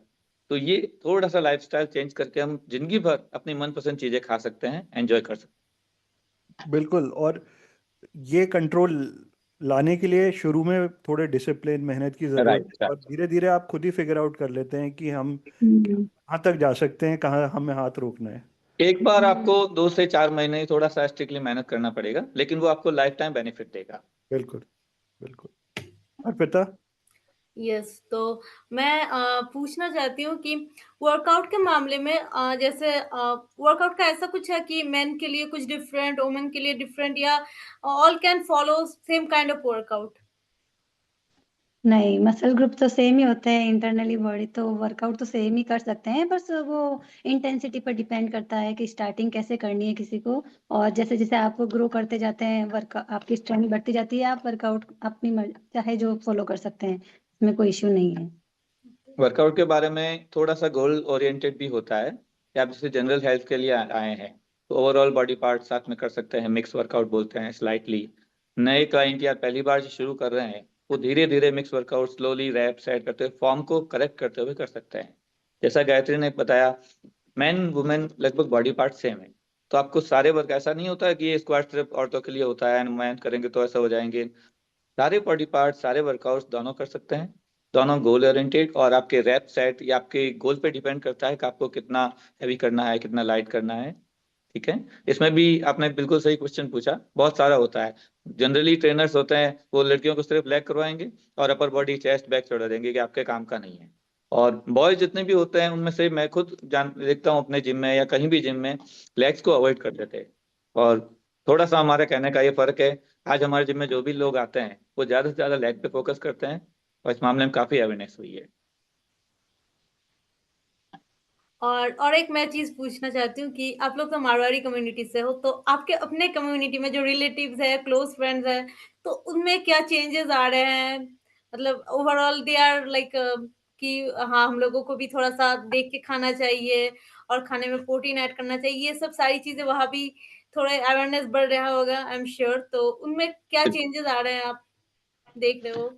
तो ये थोड़ा सा लाइफस्टाइल चेंज करके हम जिंदगी भर अपनी मनपसंद चीजें खा सकते हैं, एंजॉय कर सकते बिल्कुल। और ये कंट्रोल लाने के लिए शुरू में थोड़े डिसिप्लिन, मेहनत की हैं। ज़रूरत राइट है, और राइट। धीरे धीरे आप खुद ही फिगर आउट कर लेते हैं कि हम हम्म। कहाँ तक जा सकते हैं, कहाँ हमें हाथ रोकना है। एक बार आपको 2 से 4 महीने थोड़ा सा स्ट्रिक्टली मेहनत करना पड़ेगा, लेकिन वो आपको लाइफ टाइम बेनिफिट देगा। बिल्कुल। बिल्कुल। अर्पिता? यस, तो मैं पूछना चाहती हूँ कि वर्कआउट के मामले में जैसे वर्कआउट का ऐसा कुछ है कि मेन के लिए कुछ डिफरेंट, वुमेन के लिए डिफरेंट, या all can follow same kind of workout? नहीं, मसल ग्रुप तो सेम ही होते हैं। इंटरनली बॉडी तो वर्कआउट तो सेम ही कर सकते हैं, बस वो इंटेंसिटी पर डिपेंड करता है कि स्टार्टिंग कैसे करनी है किसी को। और जैसे जैसे आप ग्रो करते जाते हैं, वर्क आपकी स्ट्रेंथ बढ़ती जाती है, आप वर्कआउट अपनी चाहे जो फॉलो कर सकते हैं, इसमें कोई इश्यू नहीं है। वर्कआउट के बारे में थोड़ा सा गोल ओरिएंटेड भी होता है। या आप जैसे जनरल हेल्थ के लिए आए हैं तो ओवरऑल बॉडी पार्ट साथ में कर सकते हैं, मिक्स वर्कआउट बोलते हैं स्लाइटली। नए क्लाइंट या पहली बार जो शुरू कर रहे हैं वो धीरे धीरे mix workout slowly reps add करते हुए फॉर्म को करेक्ट करते हुए कर सकते हैं। जैसा गायत्री ने बताया, मैन वुमेन लगभग बॉडी पार्ट सेम है, तो आपको सारे वर्क ऐसा नहीं होता है कि ये स्क्वाट सिर्फ औरतों के लिए होता है मैन करेंगे तो ऐसा हो जाएंगे। सारे बॉडी पार्ट सारे वर्कआउट्स दोनों कर सकते हैं, दोनों गोल ओरिएंटेड, और आपके रैप सेट या आपके गोल पे डिपेंड करता है कि आपको कितना हैवी करना है कितना लाइट करना है। ठीक है, इसमें भी आपने बिल्कुल सही क्वेश्चन पूछा, बहुत सारा होता है। जनरली ट्रेनर्स होते हैं वो लड़कियों को सिर्फ लेग करवाएंगे और अपर बॉडी चेस्ट बैक छोड़ देंगे कि आपके काम का नहीं है। और बॉयज जितने भी होते हैं उनमें से मैं खुद देखता हूँ अपने जिम में या कहीं भी जिम में लेग्स को अवॉइड कर देते हैं। और थोड़ा सा हमारे कहने का ये फर्क है, आज हमारे जिम में जो भी लोग आते हैं वो ज्यादा से ज्यादा लेग पे फोकस करते हैं और इस मामले में काफी अवेयरनेस हुई है। और एक मैं चीज़ पूछना चाहती हूँ कि आप लोग तो मारवाड़ी कम्युनिटी से हो, तो आपके अपने कम्युनिटी में जो रिलेटिव्स है, क्लोज फ्रेंड्स हैं, तो उनमें क्या चेंजेस आ रहे हैं? मतलब ओवरऑल दे आर लाइक कि हाँ, हम लोगों को भी थोड़ा-सा देख के खाना चाहिए और खाने में प्रोटीन ऐड करना चाहिए, ये सब सारी चीज़ें वहाँ भी थोड़ा अवेयरनेस बढ़ रहा होगा आई एम श्योर, तो उनमें क्या चेंजेस आ रहे हैं आप देख रहे हो?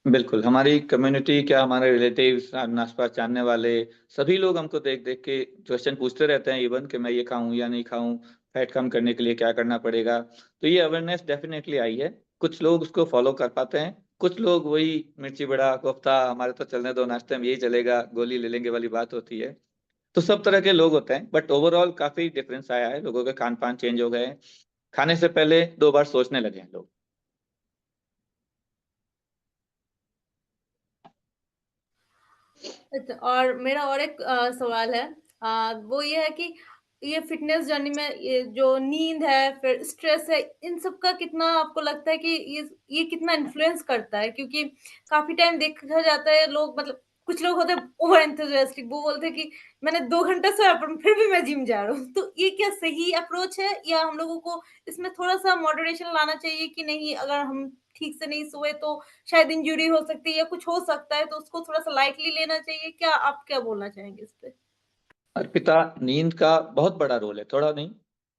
बिल्कुल, हमारी कम्युनिटी क्या हमारे रिलेटिव्स आसपास जानने वाले सभी लोग हमको देख देख के क्वेश्चन पूछते रहते हैं, इवन कि मैं ये खाऊं या नहीं खाऊं, फैट कम करने के लिए क्या करना पड़ेगा। तो ये अवेयरनेस डेफिनेटली आई है, कुछ लोग उसको फॉलो कर पाते हैं, कुछ लोग वही मिर्ची बड़ा कोफ्ता हमारे तो चलने दो नाश्ते में यही चलेगा गोली ले लेंगे वाली बात होती है। तो सब तरह के लोग होते हैं, बट ओवरऑल काफी डिफरेंस आया है, लोगों के खान पान चेंज हो गए हैं, खाने से पहले 2 बार सोचने लगे हैं लोग। अच्छा, और मेरा और एक सवाल है, वो ये है कि ये फिटनेस जर्नी में ये जो नींद है, फिर स्ट्रेस है, इन सब का कितना आपको लगता है कि ये कितना इन्फ्लुएंस करता है? क्योंकि काफ़ी टाइम देखा जाता है लोग मतलब कुछ लोग होते हैं ओवर एंथुसियास्टिक, वो बोलते हैं कि मैंने 2 घंटा सोया पर फिर भी मैं जिम जा रहा हूँ। तो ये क्या सही अप्रोच है या हम लोगों को इसमें थोड़ा-सा मॉडरेशन लाना चाहिए कि नहीं अगर हम ठीक से नहीं सोए तो शायद इंजरी हो सकती है या कुछ हो सकता है तो उसको थोड़ा-सा लाइटली लेना चाहिए, क्या आप क्या बोलना चाहेंगे इस पे? अर्पिता, नींद का बहुत बड़ा रोल है, थोड़ा नहीं।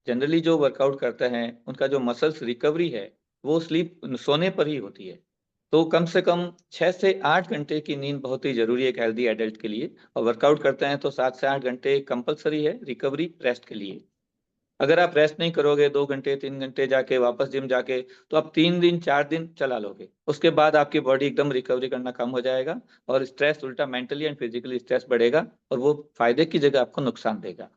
जनरली जो वर्कआउट करते हैं उनका जो मसल्स रिकवरी है वो स्लीप सोने पर ही होती है। तो कम से कम 6 से 8 घंटे की नींद बहुत ही जरूरी है एक हेल्दी एडल्ट के लिए, और वर्कआउट करते हैं तो 7 से 8 घंटे कंपलसरी है रिकवरी रेस्ट के लिए। अगर आप रेस्ट नहीं करोगे 2 घंटे 3 घंटे जाके वापस जिम जाके, तो आप 3 दिन 4 दिन चला लोगे, उसके बाद आपकी बॉडी एकदम रिकवरी करना कम हो जाएगा और स्ट्रेस उल्टा मेंटली एंड फिजिकली स्ट्रेस बढ़ेगा और वो फायदे की जगह आपको नुकसान देगा।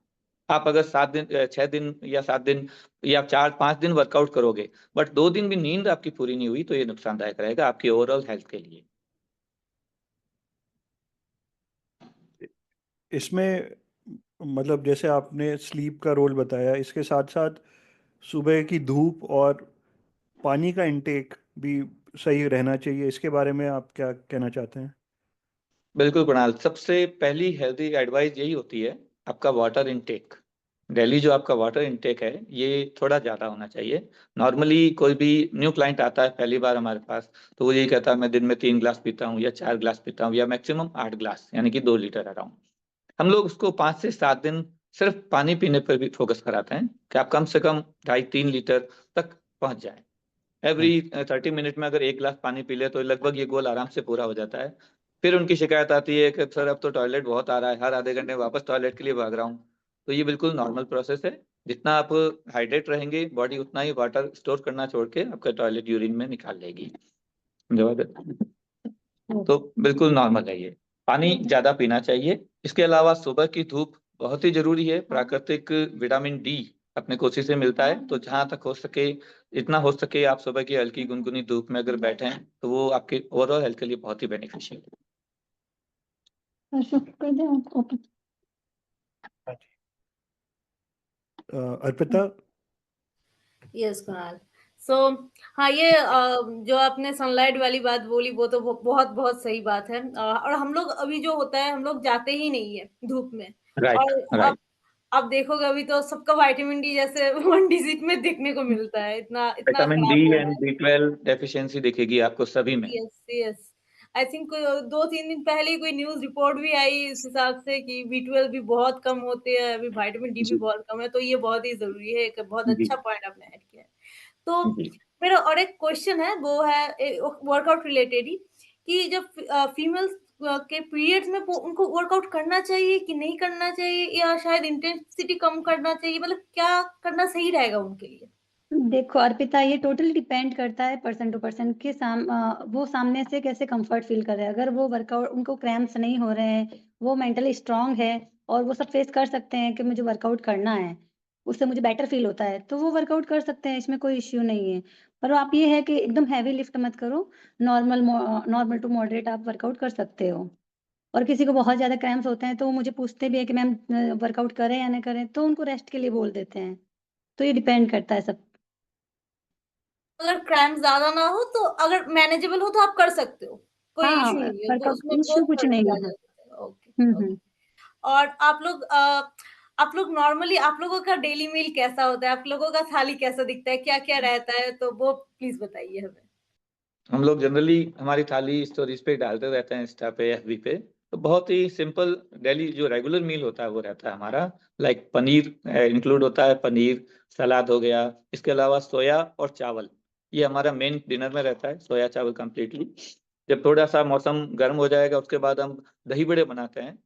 आप अगर 6 दिन या 7 दिन या 4-5 दिन वर्कआउट करोगे बट 2 दिन भी नींद आपकी पूरी नहीं हुई तो ये नुकसानदायक रहेगा आपकी ओवरऑल हेल्थ के लिए। इसमें मतलब जैसे आपने स्लीप का रोल बताया, इसके साथ साथ सुबह की धूप और पानी का इंटेक भी सही रहना चाहिए, इसके बारे में आप क्या कहना चाहते हैं? बिल्कुल कुणाल, सबसे पहली हेल्दी एडवाइस यही होती है आपका वाटर इनटेक। डेली जो आपका वाटर इनटेक है ये थोड़ा ज़्यादा होना चाहिए। नॉर्मली कोई भी न्यू क्लाइंट आता है पहली बार हमारे पास तो वो यही कहता है मैं दिन में 3 ग्लास पीता हूँ या 4 ग्लास पीता हूँ या मैक्सिमम 8 ग्लास यानी कि 2 लीटर अराउंड। हम लोग उसको 5 से 7 दिन सिर्फ पानी पीने पर भी फोकस कराते हैं कि आप कम से कम 2.5-3 लीटर तक पहुंच जाएं। एवरी 30 मिनट में अगर 1 ग्लास पानी पी ले तो लगभग ये गोल आराम से पूरा हो जाता है। फिर उनकी शिकायत आती है कि सर अब तो टॉयलेट बहुत आ रहा है, हर आधे घंटे में वापस टॉयलेट के लिए भाग रहा हूँ। तो ये बिल्कुल नॉर्मल प्रोसेस है, जितना आप हाइड्रेट रहेंगे बॉडी उतना ही वाटर स्टोर करना छोड़ के आपका टॉयलेट यूरिन में निकाल लेगी। जवाब है। तो बिल्कुल नॉर्मल है ये, पानी ज्यादा पीना चाहिए। इसके अलावा सुबह की धूप बहुत ही जरूरी है, प्राकृतिक विटामिन डी अपने कोशिश से मिलता है, तो जहां तक हो सके जितना हो सके आप सुबह की हल्की गुनगुनी धूप में अगर बैठे तो वो आपके ओवरऑल हेल्थ के लिए बहुत ही बेनिफिशियल है। अर्पिता, यस कुणाल। सो हाँ, ये जो आपने सनलाइट वाली बात बोली वो तो बहुत बहुत सही बात है, और हम लोग अभी जो होता है हम लोग जाते ही नहीं है धूप में। राइट और राइट। आप देखोगे अभी तो सबका विटामिन डी जैसे वन डिजिट में देखने को मिलता है, इतना इतना विटामिन डी खराब हो रहा एंड है। B12 डेफिशिएंसी दिखेगी आपको सभी में। Yes yes. आई थिंक 2-3 दिन पहले ही कोई न्यूज़ रिपोर्ट भी आई इस हिसाब से कि B12 भी बहुत कम होते हैं, अभी विटामिन डी भी जी बहुत कम है, तो ये बहुत ही ज़रूरी है, एक बहुत जी अच्छा पॉइंट आपने ऐड किया है। तो जी मेरा और एक क्वेश्चन है, वो है वर्कआउट रिलेटेड ही, कि जब फीमेल्स के पीरियड्स में वो उनको वर्कआउट करना चाहिए कि नहीं करना चाहिए, या शायद इंटेंसिटी कम करना चाहिए, मतलब क्या करना सही रहेगा उनके लिए? देखो अर्पिता, ये टोटली डिपेंड करता है पर्सन टू पर्सन कि वो सामने से कैसे कंफर्ट फील कर रहे हैं। अगर वो वर्कआउट उनको क्रैम्प्स नहीं हो रहे हैं, वो मेंटली स्ट्रांग है और वो सब फेस कर सकते हैं कि मुझे वर्कआउट करना है, उससे मुझे बेटर फील होता है, तो वो वर्कआउट कर सकते हैं, इसमें कोई इश्यू नहीं है। पर आप ये है कि एकदम हैवी लिफ्ट मत करो, नॉर्मल टू मॉडरेट आप वर्कआउट कर सकते हो। और किसी को बहुत ज़्यादा क्रैम्प्स होते हैं, तो वो मुझे पूछते भी हैं कि मैम वर्कआउट करें या ना करें, तो उनको रेस्ट के लिए बोल देते हैं। तो ये डिपेंड करता है सब। अगर क्रैम्प ज़्यादा ना हो तो अगर मैनेजेबल हो तो आप कर सकते हो, कोई हाँ, इश्यू नहीं है, तो वर्कआउट उसमें इश्यू बोथ कुछ करके नहीं आ है। जाते हैं। ओके, हुँ, ओके। हुँ। और आप लोग नॉर्मली आप लोगों का डेली मील कैसा होता है? आप लोगों का थाली कैसा दिखता है? क्या-क्या रहता है? तो वो प्लीज़ बताइए हमें। हम लोग जनरली हमारी थाली स्टोरीज पे डालते रहते हैं, इंस्टा पे, एफबी पे। तो बहुत ही सिंपल डेली जो रेगुलर मील होता है वो रहता है हमारा। लाइक पनीर इंक्लूड होता है, पनीर, सलाद हो गया, इसके अलावा सोया और चावल, ये हमारा मेन डिनर में रहता है, सोया चावल कम्प्लीटली। जब थोड़ा सा मौसम गर्म हो जाएगा उसके बाद हम दही बड़े बनाते हैं,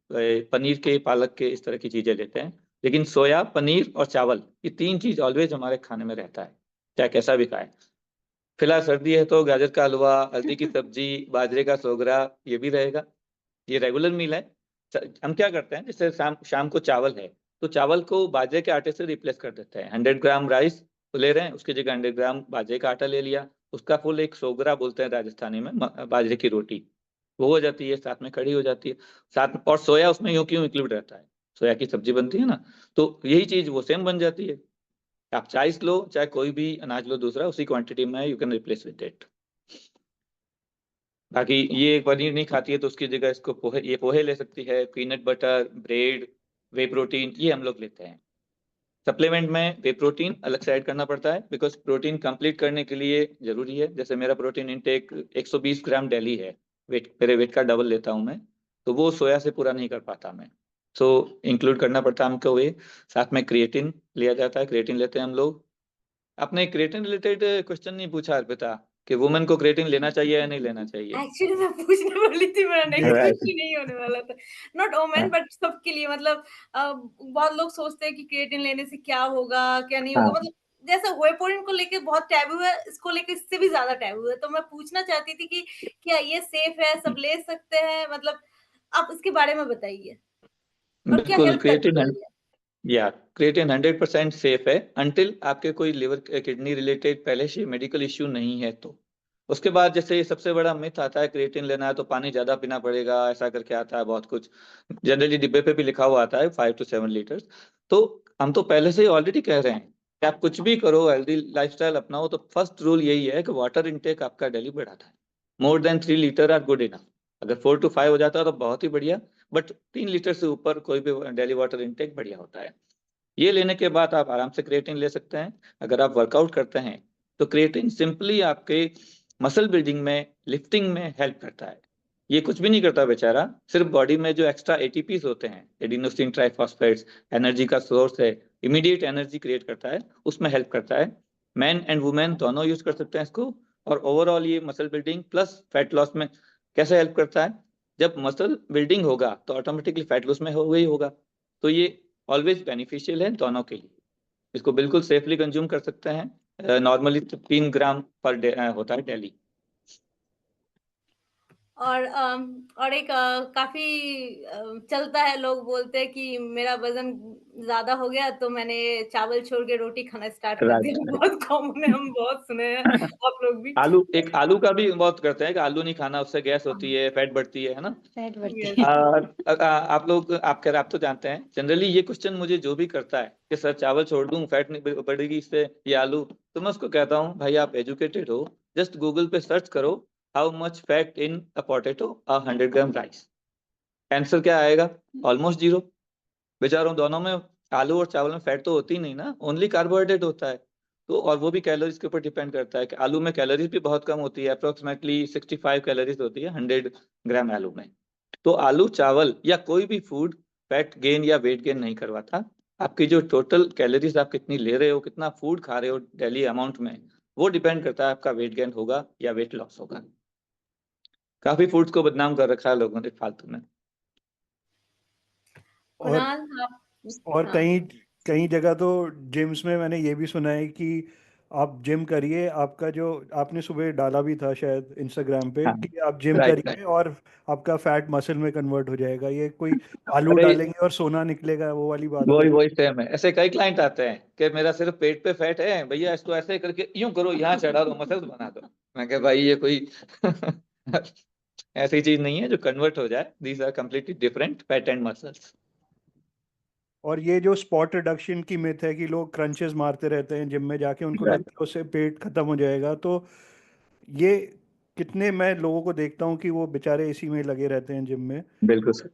पनीर के, पालक के, इस तरह की चीजें लेते हैं। लेकिन सोया, पनीर और चावल, ये तीन चीज ऑलवेज हमारे खाने में रहता है, चाहे कैसा भी खाएं। फिलहाल सर्दी है तो गाजर का हलवा, हल्दी की सब्जी, बाजरे का सोगरा, ये भी रहेगा। ये रेगुलर मील है। हम क्या करते हैं, जैसे शाम शाम को चावल है तो चावल को बाजरे के आटे से रिप्लेस कर देते हैं। 100 ग्राम राइस तो ले रहे हैं, उसकी जगह 100 ग्राम बाजरे का आटा ले लिया, उसका फुल एक सोगरा बोलते हैं राजस्थानी में, बाजरे की रोटी, वो हो जाती है, साथ में कढ़ी हो जाती है, साथ में और सोया उसमें यूं क्यों इंक्लूड रहता है, सोया की सब्जी बनती है ना, तो यही चीज वो सेम बन जाती है। आप चाइस लो, चाहे कोई भी अनाज लो दूसरा, उसी क्वांटिटी में you can replace with it. बाकी ये पनीर नहीं खाती है तो उसकी जगह इसको पोहे, ये पोहे ले सकती है, पीनट बटर, ब्रेड, वे प्रोटीन, ये हम लोग लेते हैं। सप्लीमेंट में वे प्रोटीन अलग से ऐड करना पड़ता है, बिकॉज प्रोटीन कंप्लीट करने के लिए जरूरी है। जैसे मेरा प्रोटीन इनटेक 120 ग्राम डेली है, वेट मेरे वेट का डबल लेता हूँ मैं, तो वो सोया से पूरा नहीं कर पाता मैं, सो इंक्लूड करना पड़ता है हमको वे। साथ में क्रिएटिन लिया जाता है, क्रिएटिन लेते हैं हम लोग। आपने क्रिएटिन रिलेटेड क्वेश्चन नहीं पूछा अर्पिता, कि वुमेन को क्रिएटिन लेना चाहिए या नहीं लेना चाहिए। एक्चुअली मैं पूछने वाली थी, मेरा नेक्स्ट Right. क्वेश्चन यही होने वाला था। नॉट वुमेन बट सबके लिए, मतलब बहुत लोग सोचते हैं कि क्रिएटिन लेने से क्या होगा, क्या नहीं होगा, हाँ मतलब जैसे व्हे प्रोटीन को लेके बहुत टैबू है, इसको लेके इससे भी ज़्यादा टैबू है। तो मैं पूछना चाहती थी कि क्या ये सेफ है, सब ले सकते हैं? मतलब आप इसके बारे में बताइए, और क्या बिल्कुल, हेल्प करती है ये? या क्रिएटिन 100% सेफ है, अंटिल आपके कोई लिवर किडनी रिलेटेड पहले से मेडिकल इश्यू नहीं है तो। उसके बाद जैसे ये सबसे बड़ा मिथ आता है क्रिएटिन लेना है तो पानी ज्यादा पीना पड़ेगा, ऐसा करके आता है बहुत कुछ, जनरली डिब्बे पे भी लिखा हुआ आता है 5 to 7 लीटर्स। तो हम तो पहले से ही ऑलरेडी कह रहे हैं कि आप कुछ भी करो, हेल्दी लाइफस्टाइल अपनाओ, तो फर्स्ट रूल यही है कि वाटर इनटेक आपका डेली बढ़ाता है। More than 3 litre are good enough. अगर 4 to 5 हो जाता है तो बहुत ही बढ़िया, बट 3 लीटर से ऊपर कोई भी डेली वाटर इनटेक बढ़िया होता है। ये लेने के बाद आप आराम से क्रिएटिन ले सकते हैं। अगर आप वर्कआउट करते हैं तो क्रिएटिन सिंपली आपके मसल बिल्डिंग में, लिफ्टिंग में हेल्प करता है। ये कुछ भी नहीं करता बेचारा, सिर्फ बॉडी में जो एक्स्ट्रा एटीपीज होते हैं, एडिनोसिन ट्राइफॉस्फेट्स, एनर्जी का सोर्स है, इमीडिएट एनर्जी क्रिएट करता है, उसमें हेल्प करता है। मैन एंड वुमेन दोनों यूज कर सकते हैं इसको। और ओवरऑल ये muscle building plus fat loss में कैसे हेल्प करता है, जब मसल बिल्डिंग होगा तो ऑटोमेटिकली फैट लॉस में होगा ही होगा। तो ये ऑलवेज बेनिफिशियल है दोनों के लिए। इसको बिल्कुल सेफली कंज्यूम कर सकते हैं। नॉर्मली 3 ग्राम पर डे होता है डेली। और एक काफ़ी चलता है, लोग बोलते हैं कि मेरा वज़न ज़्यादा हो गया तो मैंने चावल छोड़ के रोटी खाना स्टार्ट कर दिया। राइट बहुत कॉमन है, हम बहुत सुने हैं, आप लोग भी। आलू का भी बहुत करते हैं कि आलू नहीं खाना, उससे गैस हाँ, होती है, फैट बढ़ती है ना। फैट बढ़ती यस। है। आप लोग आप कह रहे, आप तो जानते हैं, जनरली ये क्वेश्चन मुझे जो भी करता है कि सर चावल छोड़ दूं, फैट नहीं बढ़ेगी इससे, ये आलू, तो मैं उसको कहता हूँ भाई आप एजुकेटेड हो, जस्ट गूगल पे सर्च करो how much fat in a potato, 100 gram rice, answer क्या आएगा, ऑलमोस्ट जीरो। बेचारों दोनों में, आलू और चावल में फैट तो होती ही नहीं ना, ओनली कार्बोहाइड्रेट होता है। तो और वो भी कैलोरीज के ऊपर डिपेंड करता है कि आलू में कैलोरीज भी बहुत कम होती है, अप्रोक्सीमेटली 65 कैलोरीज होती है 100 ग्राम आलू में। तो आलू, चावल या कोई भी फूड फैट गेन या वेट गेन नहीं करवाता। आपकी जो टोटल कैलोरीज आप कितनी ले रहे हो, कितना फूड खा रहे हो डेली अमाउंट में, वो डिपेंड करता है आपका वेट गेन होगा या वेट लॉस होगा। काफी फूड्स को बदनाम कर रखा है लोगों ने फालतू में। और कुणाल आप और हाँ कई कई जगह तो जिम्स में मैंने ये भी सुना है कि आप जिम करिए, आपका जो आपने सुबह डाला भी था शायद इंस्टाग्राम पे हाँ, कि आप जिम राइट करिए राइट। और आपका फैट मसल में कन्वर्ट हो जाएगा। ये कोई आलू अरे डालेंगे और सोना निकलेगा, वो वाली बात वही कर। वही सेम है। ऐसे कई क्लाइंट आते हैं कि मेरा सिर्फ पेट पे फैट है भैया, इसको ऐसे करके यूं करो, यहाँ चढ़ा दो, मसल्स बना दो। मैं कहा भाई ये कोई ऐसी चीज नहीं है जो कन्वर्ट हो जाए। These are completely different, fat and muscles. और ये जो स्पॉट रिडक्शन की मिथ है कि लोग क्रंचेस मारते रहते हैं जिम में जाके, उनको लगता है उससे पेट खत्म हो जाएगा, तो ये कितने मैं लोगों को देखता हूँ कि वो बेचारे इसी में लगे रहते हैं जिम में। बिल्कुल सर।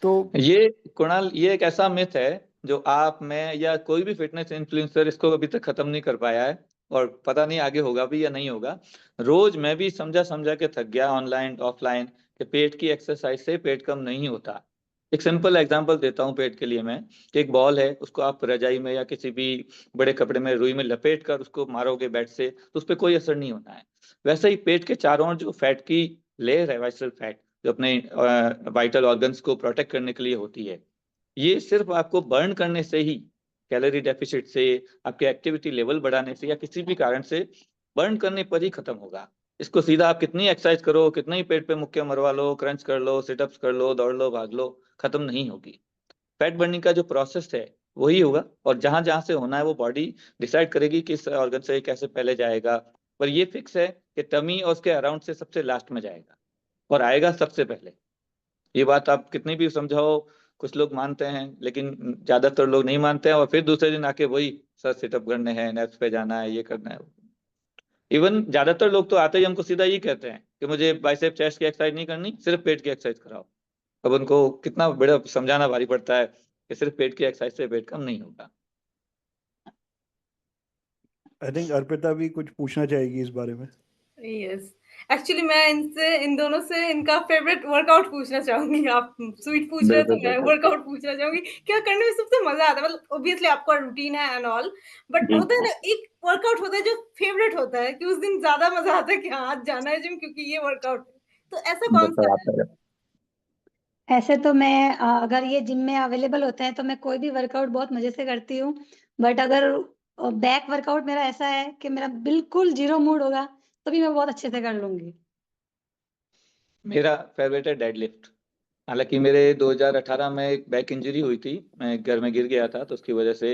तो ये कुणाल, ये एक ऐसा मिथ है जो आप, मैं या कोई भी फिटनेस इन्फ्लुएंसर इसको अभी तक खत्म नहीं कर पाया है, और पता नहीं आगे होगा भी या नहीं होगा। रोज मैं भी समझा समझा के थक गया, ऑनलाइन ऑफलाइन, कि पेट की एक्सरसाइज से पेट कम नहीं होता। एक सिंपल एग्जांपल देता हूँ पेट के लिए मैं, कि एक बॉल है, उसको आप रजाई में या किसी भी बड़े कपड़े में, रुई में लपेट कर उसको मारोगे बैट से, तो उस पर कोई असर नहीं होना है। वैसे ही पेट के चारों ओर जो फैट की लेयर है, वाइसरल फैट, जो अपने वाइटल ऑर्गन्स को प्रोटेक्ट करने के लिए होती है, ये सिर्फ आपको बर्न करने से ही, कैलोरी डेफिसिट से, आपके एक्टिविटी लेवल बढ़ाने से या किसी भी कारण से बर्न करने पर ही खत्म होगा। इसको सीधा आप कितनी एक्सरसाइज करो, कितना ही पेट पे मुक्के मरवा लो, क्रंच कर लो, सिटअप्स कर लो, दौड़ लो, भाग लो, खत्म नहीं होगी। फैट बर्निंग का जो प्रोसेस है वही होगा, और जहां जहां से होना है वो बॉडी डिसाइड करेगी किस ऑर्गन से कैसे पहले जाएगा। पर ये फिक्स है कि टमी और उसके अराउंड से सबसे लास्ट में जाएगा, और आएगा सबसे पहले। ये बात आप कितनी भी समझाओ, कुछ लोग मानते हैं लेकिन ज्यादातर लोग नहीं मानते हैं, और फिर दूसरे दिन आके वही, सर सिटअप करने हैं, नेप्स पे जाना है, ये करना है। इवन ज्यादातर लोग तो आते ही हमको सीधा ये कहते हैं कि मुझे बाइसेप चेस्ट की एक्सरसाइज नहीं करनी, सिर्फ पेट की एक्सरसाइज कराओ। अब उनको कितना बड़ा समझाना भारी पड़ता है कि सिर्फ पेट की एक्सरसाइज से पेट कम नहीं होगा। आई थिंक अर्पिता भी कुछ पूछना चाहेगी इस बारे में। यस, एक्चुअली मैं इनसे, इन दोनों से इनका फेवरेट वर्कआउट पूछना चाहूंगी। आप स्वीट पूछ रहे हो तो बिल्कुल मैं बिल्कुल। वर्कआउट पूछना चाहूंगी, क्या करने में सबसे मजा आता है? मतलब ऑब्वियसली आपका रूटीन है एंड ऑल, बट जी होता है ना, एक वर्कआउट होता है जो फेवरेट होता है, कि उस दिन ज्यादा मजा आता है कि हाँ आज जाना है जिम क्योंकि ये वर्कआउट है। तो ऐसा कौन सा बताओ है? आप। ऐसे तो मैं अगर ये जिम में अवेलेबल होते हैं तो मैं कोई भी वर्कआउट बहुत मजे से करती हूँ। बट अगर बैक वर्कआउट मेरा ऐसा है कि मेरा बिल्कुल जीरो मूड होगा तो भी मैं बहुत अच्छे से कर लूंगी। मेरा फेवरेट है डेडलिफ्ट। हालांकि मेरे 2018 में एक बैक इंजरी हुई थी, मैं घर में गिर गया था, तो उसकी वजह से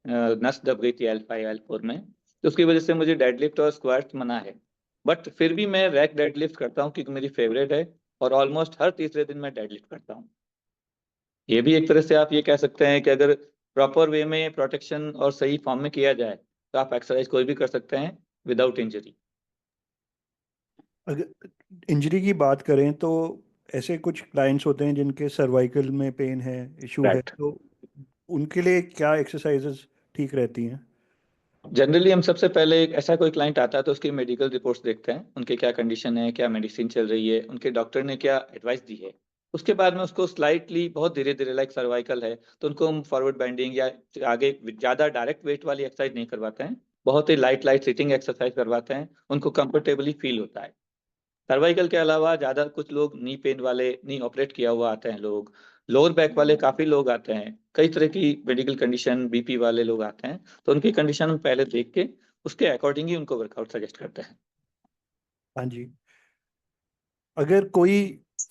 नस दब गई थी L5 L4 में, तो उसकी वजह से मुझे डेडलिफ्ट और स्क्वाट्स मना है। बट फिर भी मैं रैक डेडलिफ्ट करता हूँ क्योंकि मेरी फेवरेट है, और ऑलमोस्ट हर तीसरे दिन मैं डेडलिफ्ट करता हूँ। ये भी एक तरह से आप ये कह सकते हैं कि अगर प्रॉपर वे में प्रोटेक्शन और सही फॉर्म में किया जाए तो आप एक्सरसाइज कोई भी कर सकते हैं विदाउट इंजरी। अगर इंजरी की बात करें तो ऐसे कुछ क्लाइंट्स होते हैं जिनके सर्वाइकल में पेन है, इशू है, राइट। तो उनके लिए क्या एक्सरसाइजेस ठीक रहती हैं? जनरली हम सबसे पहले, एक ऐसा कोई क्लाइंट आता है तो उसकी मेडिकल रिपोर्ट्स देखते हैं, उनके क्या कंडीशन है, क्या मेडिसिन चल रही है, उनके डॉक्टर ने क्या एडवाइस दी है। उसके बाद में उसको स्लाइटली, बहुत धीरे धीरे, लाइक सर्वाइकल है तो उनको हम फॉरवर्ड बेंडिंग या आगे ज़्यादा डायरेक्ट वेट वाली एक्सरसाइज नहीं करवाते हैं, बहुत ही लाइट लाइट सिटिंग एक्सरसाइज करवाते हैं, उनको कंफर्टेबली फील होता है। सर्वाइकल के अलावा ज्यादा कुछ लोग नी पेन वाले, नी ऑपरेट किया हुआ आते हैं लोग, लोअर बैक वाले काफी लोग आते हैं, कई तरह की मेडिकल कंडीशन, बीपी वाले लोग आते हैं, तो उनकी कंडीशन हम पहले देख के उसके अकॉर्डिंग ही उनको वर्कआउट सजेस्ट करते हैं। हाँ जी। अगर कोई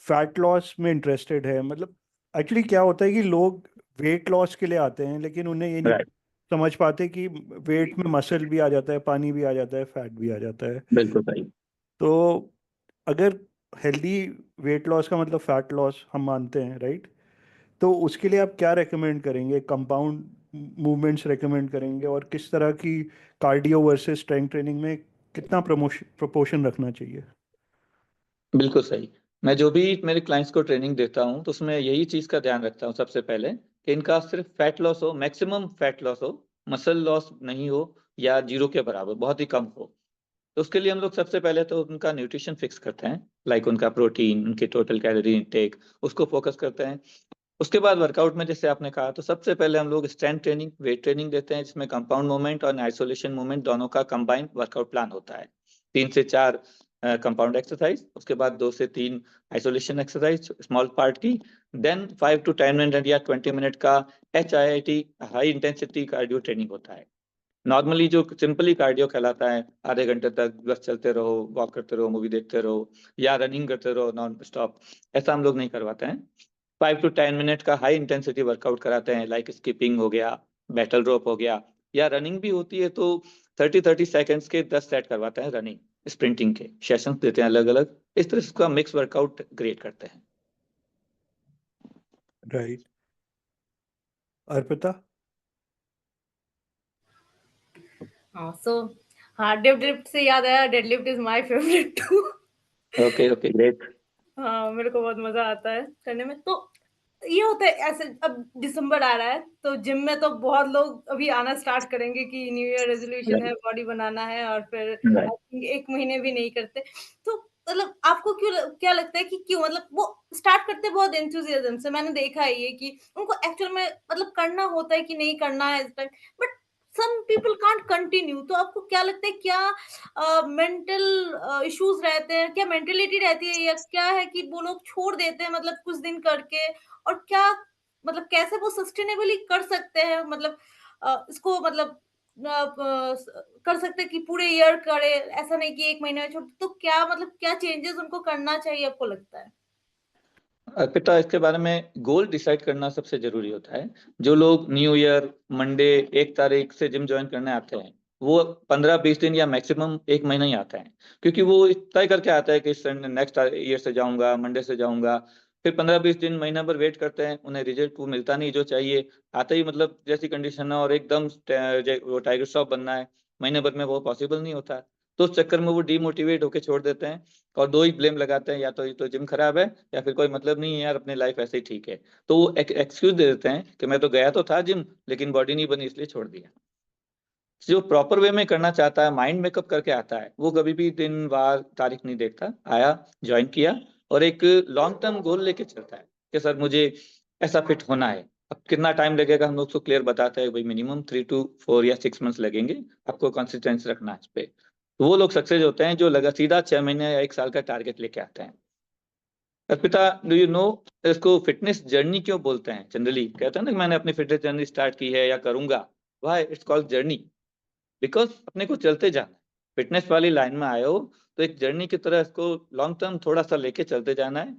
फैट लॉस में इंटरेस्टेड है, मतलब एक्चुअली क्या होता है कि लोग वेट लॉस के लिए आते हैं लेकिन उन्हें ये नहीं राइट। समझ पाते कि वेट में मसल भी आ जाता है, पानी भी आ जाता है, फैट भी आ जाता है। बिल्कुल सही। तो अगर हेल्दी वेट लॉस का मतलब फैट लॉस हम मानते हैं, राइट? तो उसके लिए आप क्या रेकमेंड करेंगे? कंपाउंड मूवमेंट्स रेकमेंड करेंगे, और किस तरह की कार्डियो वर्सेस स्ट्रेंथ ट्रेनिंग में कितना प्रोपोर्शन रखना चाहिए? बिल्कुल सही। मैं जो भी मेरे क्लाइंट्स को ट्रेनिंग देता हूँ तो उसमें यही चीज का ध्यान रखता हूँ सबसे पहले, कि इनका सिर्फ फैट लॉस हो, मैक्सिमम फैट लॉस हो, मसल लॉस नहीं हो, या 0 के बराबर, बहुत ही कम हो। तो उसके लिए हम लोग सबसे पहले तो उनका न्यूट्रिशन फिक्स करते हैं, लाइक उनका प्रोटीन, उनके टोटल कैलोरी इनटेक, उसको फोकस करते हैं। उसके बाद वर्कआउट में जैसे आपने कहा, तो सबसे पहले हम लोग स्ट्रेंथ ट्रेनिंग, वेट ट्रेनिंग देते हैं, जिसमें कंपाउंड मूवमेंट और आइसोलेशन मूवमेंट दोनों का कंबाइंड वर्कआउट प्लान होता है। 3 से 4 कंपाउंड एक्सरसाइज, उसके बाद 2 से 3 आइसोलेशन एक्सरसाइज स्मॉल पार्ट की, देन 5 to 10 मिनट या 20 मिनट का HIIT high intensity cardio training होता है। नॉर्मली जो सिंपली कार्डियो कहलाता है, आधे घंटे तक बस चलते रहो, वॉक करते रहो, मूवी देखते रहो या रनिंग करते रहो नॉन स्टॉप, ऐसा हम लोग नहीं करवाते हैं। 5 to 10 मिनट का हाई इंटेंसिटी वर्कआउट कराते हैं, लाइक स्किपिंग हो गया, बैटल रोप हो गया, या रनिंग भी होती है तो 30 सेकेंड्स के 10 सेट करवाते हैं रनिंग, स्प्रिंटिंग के सेशंस देते हैं अलग अलग। इस तरह से उसका मिक्स वर्कआउट क्रिएट करते हैं। राइट। अर्पिता? हाँ, सो हाँ, डेडलिफ्ट से याद आया, deadlift is my favourite too. Okay okay, great. हाँ, मेरे को बहुत मजा आता है करने में। तो ये होता है ऐसे, अब दिसंबर आ रहा है तो जिम में तो बहुत लोग अभी आना स्टार्ट करेंगे कि न्यू ईयर रेजोल्यूशन है, बॉडी बनाना है, और फिर राइट। 1 महीने भी नहीं करते। तो मतलब आपको क्या लगता है कि क्यों, मतलब वो स्टार्ट करते बहुत एंथुसियाज्म से, मैंने देखा है ये कि उनको एक्चुअल में मतलब करना होता है कि नहीं करना है इस time, but some people can't continue. तो आपको क्या लगता है, क्या मेंटल इश्यूज रहते हैं, क्या मेंटेलिटी रहती है, या क्या है कि वो लोग छोड़ देते हैं मतलब कुछ दिन करके, और क्या मतलब कैसे वो सस्टेनेबली कर सकते हैं, मतलब इसको मतलब कर सकते हैं कि पूरे ईयर करे, ऐसा नहीं कि 1 महीने में छोड़। तो क्या मतलब क्या चेंजेस उनको करना चाहिए आपको लगता है? अर्पिता, इसके बारे में गोल डिसाइड करना सबसे जरूरी होता है। जो लोग न्यू ईयर मंडे 1 तारीख से जिम ज्वाइन करने आते हैं, वो 15-20 दिन या मैक्सिमम 1 महीना ही आते हैं, क्योंकि वो तय करके आता है कि नेक्स्ट ईयर से जाऊंगा, मंडे से जाऊंगा। फिर 15-20 दिन, महीना भर वेट करते हैं, उन्हें रिजल्ट वो मिलता नहीं जो चाहिए। आते ही मतलब जैसी कंडीशन है और एकदम वो टाइगर श्रॉफ बनना है, महीने भर में वो पॉसिबल नहीं होता। तो उस चक्कर में वो डीमोटिवेट होकर छोड़ देते हैं, और 2 ही ब्लेम लगाते हैं, या तो ये तो जिम खराब है, या फिर कोई मतलब नहीं है यार, अपनी लाइफ ऐसे ही ठीक है। तो वो एक्सक्यूज दे देते हैं कि मैं तो गया तो था जिम, लेकिन बॉडी नहीं बनी इसलिए छोड़ दिया। जो प्रॉपर वे में करना चाहता है, माइंड मेकअप करके आता है, वो कभी भी दिन वार तारीख नहीं देखता, आया, ज्वाइन किया, और एक लॉन्ग टर्म गोल लेके चलता है कि सर मुझे ऐसा फिट होना है। अब कितना टाइम लगेगा हम लोग उसको क्लियर बताते हैं, भाई मिनिमम 3 to 4 या 6 मंथ्स लगेंगे, आपको कंसिस्टेंसी रखना है इस पे। तो वो लोग सक्सेस होते हैं जो लगा सीधा 6 महीने या 1 साल का टारगेट लेके आते हैं। अर्पिता, डू यू नो इसको फिटनेस जर्नी क्यों बोलते हैं? जनरली कहते हैं ना कि मैंने अपनी फिटनेस जर्नी स्टार्ट की है या करूंगा। Why it's called journey? Because अपने को चलते जाना है। फिटनेस वाली लाइन में आए हो तो एक जर्नी की तरह इसको लॉन्ग टर्म थोड़ा सा लेके चलते जाना है।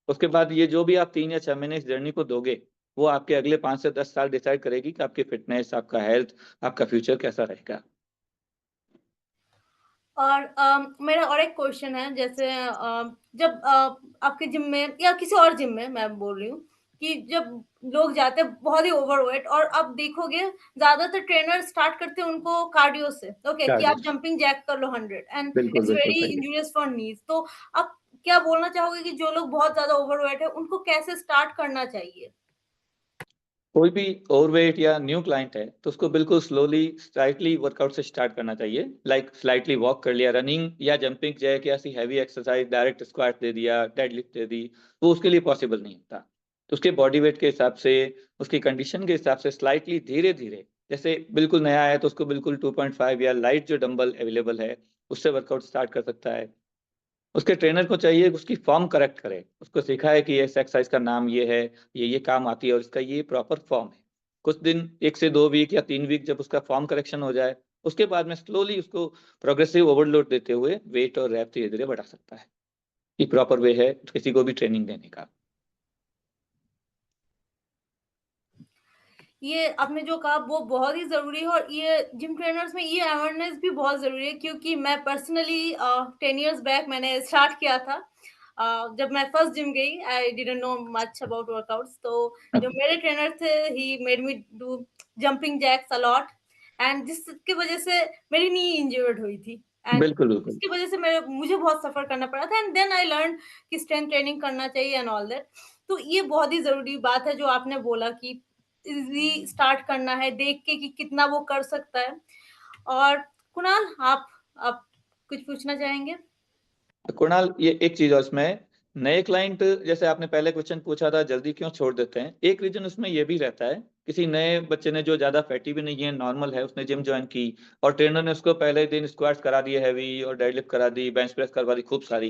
उसके बाद ये जो भी आप 3 या 6 महीने इस जर्नी को दोगे, वो आपके अगले 5 से 10 साल डिसाइड करेगी कि आपकी फिटनेस, आपका हेल्थ, आपका फ्यूचर कैसा रहेगा। और मेरा और एक क्वेश्चन है, जैसे जब आपके जिम में या किसी और जिम में मैं बोल रही हूँ कि जब लोग जाते हैं बहुत ही ओवरवेट, और आप देखोगे ज्यादातर ट्रेनर स्टार्ट करते हैं उनको कार्डियो से, ओके, कि आप Cardio। जंपिंग जैक कर लो 100, एंड बिल्कुल इट्स बिल्कुल वेरी सही है। इंजूरियस फॉर नीज। तो आप क्या बोलना चाहोगे कि जो लोग बहुत ज्यादा ओवरवेट है उनको कैसे स्टार्ट करना चाहिए? कोई भी ओवरवेट या न्यू क्लाइंट है तो उसको बिल्कुल स्लोली स्लाइटली वर्कआउट से स्टार्ट करना चाहिए, लाइक स्लाइटली वॉक कर लिया, रनिंग या जंपिंग जैक या ऐसी हैवी एक्सरसाइज, डायरेक्ट स्क्वाट दे दिया, डेडलिफ्ट दे दी, वो उसके लिए पॉसिबल नहीं होता। तो उसके बॉडी वेट के हिसाब से, उसकी कंडीशन के हिसाब से स्लाइटली धीरे धीरे, जैसे बिल्कुल नया है तो उसको बिल्कुल 2.5 या लाइट जो डंबल अवेलेबल है उससे वर्कआउट स्टार्ट कर सकता है। उसके ट्रेनर को चाहिए कि उसकी फॉर्म करेक्ट करे, उसको सिखाए कि इस एक्सरसाइज का नाम ये है, ये काम आती है और इसका ये प्रॉपर फॉर्म है। कुछ दिन, 1 से 2 वीक या 3 वीक, जब उसका फॉर्म करेक्शन हो जाए, उसके बाद में स्लोली उसको प्रोग्रेसिव ओवरलोड देते हुए वेट और रैप धीरे धीरे बढ़ा सकता है। ये प्रॉपर वे है किसी को भी ट्रेनिंग देने का। ये आपने जो कहा वो बहुत ही ज़रूरी है, और ये जिम ट्रेनर्स में ये अवेयरनेस भी बहुत ज़रूरी है, क्योंकि मैं पर्सनली 10 इयर्स बैक मैंने स्टार्ट किया था। जब मैं फर्स्ट जिम गई, I didn't know much about workouts, तो जो मेरे ट्रेनर थे, he made me do jumping jacks a lot, and जिसकी वजह से मेरी नी इंजर्ड हुई थी, एंड बिल्कुल बिल्कुल। उसकी वजह से मुझे बहुत सफ़र करना पड़ा था, एंड देन आई लर्न कि स्ट्रेंथ ट्रेनिंग करना चाहिए एंड ऑल दैट। तो ये बहुत ही ज़रूरी बात है जो आपने बोला कि इज़ी स्टार्ट करना है, देख के कि कितना वो कर सकता है। और कुणाल, आप कुछ पूछना चाहेंगे? तो कुणाल, ये एक चीज और इसमें, नए क्लाइंट जैसे आपने पहले क्वेश्चन पूछा था जल्दी क्यों छोड़ देते हैं, एक रीजन उसमें ये भी रहता है, किसी नए बच्चे ने जो ज्यादा फैटी भी नहीं है, नॉर्मल है, उसने जिम ज्वाइन की और ट्रेनर ने उसको पहले ही दिन स्क्वाट्स करा दिए हैवी और डेडलिफ्ट करा दी, बेंच प्रेस करवा दी खूब सारी,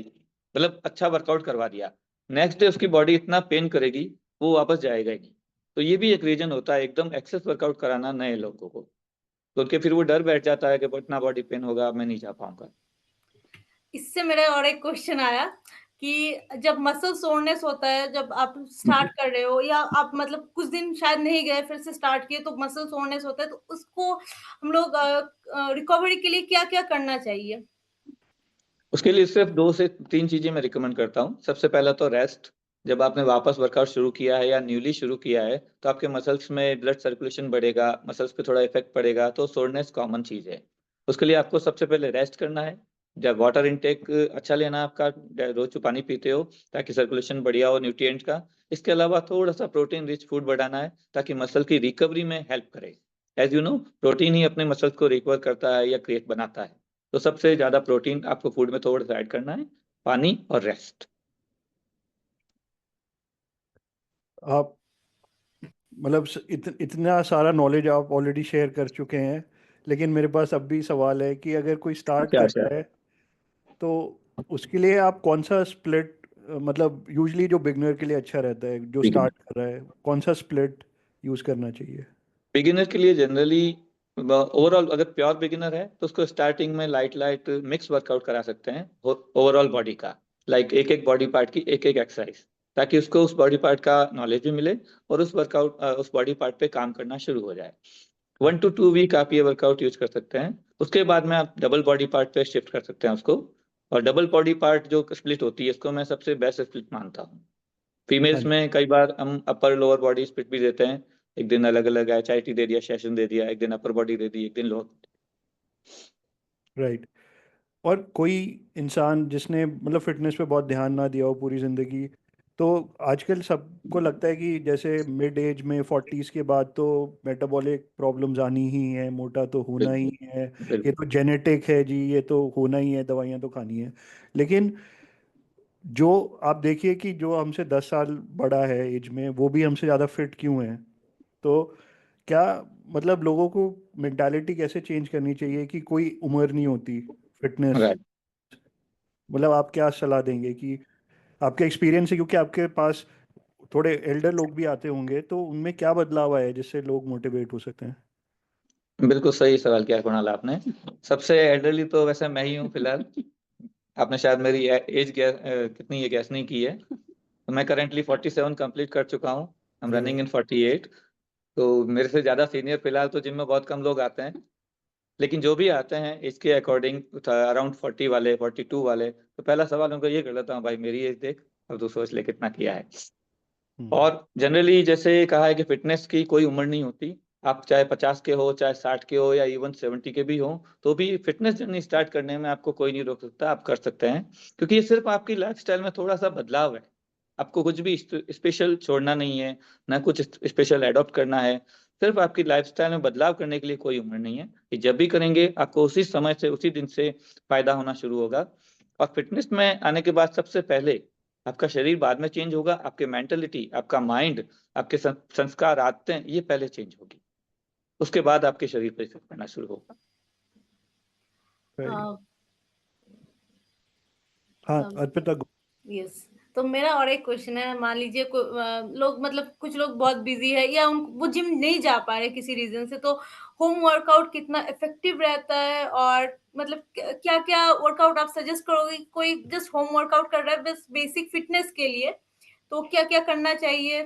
मतलब अच्छा वर्कआउट करवा दिया, नेक्स्ट डे उसकी बॉडी इतना पेन करेगी वो वापस जाएगा ही नहीं। तो ये भी एक रीजन होता है एकदम एक्सेस वर्कआउट कराना नए लोगों को, तो उनके फिर वो डर बैठ जाता है कि इतना बॉडी पेन होगा मैं नहीं जा पाऊंगा। इससे मेरा और एक क्वेश्चन आया कि जब मसल सोरनेस होता है, जब आप स्टार्ट कर रहे हो या आप मतलब कुछ दिन शायद नहीं गए फिर से स्टार्ट किए तो मसल सोरनेस होता है, तो उसको हम लोग रिकवरी के लिए क्या-क्या करना चाहिए? उसके लिए सिर्फ 2 से 3 चीजें मैं रिकमेंड करता हूँ। सबसे पहला तो रेस्ट, जब आपने वापस वर्कआउट शुरू किया है या न्यूली शुरू किया है तो आपके मसल्स में ब्लड सर्कुलेशन बढ़ेगा, मसल्स पे थोड़ा इफेक्ट पड़ेगा, तो सोरनेस कॉमन चीज है। उसके लिए आपको सबसे पहले रेस्ट करना है, जब वाटर इनटेक अच्छा लेना है आपका, रोज जो पानी पीते हो ताकि सर्कुलेशन बढ़िया हो न्यूट्रिएंट का। इसके अलावा थोड़ा सा प्रोटीन रिच फूड बढ़ाना है ताकि मसल की रिकवरी में हेल्प करे। एज यू नो, प्रोटीन ही अपने मसल्स को रिकवर करता है या क्रिएट बनाता है, तो सबसे ज्यादा प्रोटीन आपको फूड में थोड़ा सा ऐड करना है, पानी और रेस्ट। आप मतलब इतना सारा नॉलेज आप ऑलरेडी शेयर कर चुके हैं, लेकिन मेरे पास अब भी सवाल है कि अगर कोई स्टार्ट अच्छा कर अच्छा, रहा है तो उसके लिए आप कौन सा स्प्लिट, मतलब यूजली जो बिगनर के लिए अच्छा रहता है, जो ठीक है। स्टार्ट कर रहा है, कौन सा स्प्लिट यूज करना चाहिए? बिगिनर के लिए जनरली ओवरऑल अगर प्योर बिगिनर है तो उसको स्टार्टिंग में लाइट लाइट मिक्स वर्कआउट करा सकते हैं ओवरऑल बॉडी का, लाइक एक एक बॉडी पार्ट की एक एक एक्सरसाइज, ताकि उसको उस बॉडी पार्ट का नॉलेज भी मिले और उस वर्कआउट उस बॉडी पार्ट पे काम करना शुरू हो जाए। 1 to 2 वीक आप ये वर्कआउट यूज कर सकते हैं। उसके बाद में आप डबल बॉडी पार्ट पे शिफ्ट कर सकते हैं उसको, और डबल बॉडी पार्ट जो स्प्लिट होती है इसको मैं सबसे बेस्ट स्प्लिट मानता हूँ। हाँ फीमेल्स जी। में कई बार हम अपर लोअर बॉडी स्प्लिट भी देते हैं, एक दिन अलग अलग HIIT दे दिया, सेशन दे दिया, एक दिन अपर बॉडी दे दी, एक दिन लोअर। राइट। और कोई इंसान जिसने मतलब फिटनेस पे बहुत ध्यान ना दिया हो पूरी ज़िंदगी, तो आजकल सबको लगता है कि जैसे मिड एज में 40s के बाद तो मेटाबॉलिक प्रॉब्लम्स आनी ही है, मोटा तो होना ही बिल्कुल है, ये बिल्कुल। तो जेनेटिक है जी, ये तो होना ही है, दवाइयाँ तो खानी है। लेकिन जो आप देखिए कि जो हमसे 10 साल बड़ा है एज में, वो भी हमसे ज़्यादा फिट क्यों है? तो क्या मतलब लोगों को मेंटालिटी कैसे चेंज करनी चाहिए कि कोई उम्र नहीं होती फिटनेस? राइट। मतलब आप क्या सलाह देंगे कि आपके एक्सपीरियंस है, क्योंकि आपके पास थोड़े एल्डर लोग भी आते होंगे, तो उनमें क्या बदलाव आया है जिससे लोग मोटिवेट हो सकते हैं? बिल्कुल सही सवाल किया कुणाल आपने। सबसे एल्डरली तो वैसे मैं ही हूँ फिलहाल। आपने शायद मेरी एज कितनी है गैस नहीं की है, तो मैं करेंटली 47 कंप्लीट कर चुका हूँ। आई एम अरे रनिंग वाह। इन 48। तो मेरे से ज़्यादा सीनियर फिलहाल तो जिम में बहुत कम लोग आते हैं, लेकिन जो भी आते हैं इसके अकॉर्डिंग अराउंड 40 वाले 42 वाले, तो पहला सवाल उनको ये कर लेता हूँ, भाई मेरी एज देख, अब तू सोच ले कितना किया है। हम्म। और जनरली जैसे कहा है कि फिटनेस की कोई उम्र नहीं होती, आप चाहे 50 के हो, चाहे 60 के हो, या इवन 70 के भी हो, तो भी फिटनेस जर्नी स्टार्ट करने में आपको कोई नहीं रोक सकता, आप कर सकते हैं, क्योंकि ये सिर्फ आपकी लाइफस्टाइल में थोड़ा सा बदलाव है। आपको कुछ भी स्पेशल छोड़ना नहीं है, ना कुछ स्पेशल एडॉप्ट करना है, सिर्फ आपकी लाइफस्टाइल में बदलाव करने के लिए कोई उम्र नहीं है। ये जब भी करेंगे आपको उसी समय से उसी दिन से फायदा होना शुरू होगा। और फिटनेस में आने के बाद सबसे पहले आपका शरीर बाद में चेंज होगा, आपके मेंटलिटी, आपका माइंड, आपके संस्कार, आदतें, ये पहले चेंज होगी, उसके बाद आपके शरीर पर इफेक्ट पड़ना शुरू होगा। राइट। अ, हाँ अ, अर्पिता यस, तो मेरा और एक क्वेश्चन है, मान लीजिए लोग मतलब कुछ लोग बहुत बिजी है या उन वो जिम नहीं जा पा रहे किसी रीजन से, तो होम वर्कआउट कितना इफेक्टिव रहता है और मतलब क्या क्या वर्कआउट आप सजेस्ट करोगे? कोई जस्ट होम वर्कआउट कर रहा है बस बेसिक फिटनेस के लिए, तो क्या क्या करना चाहिए?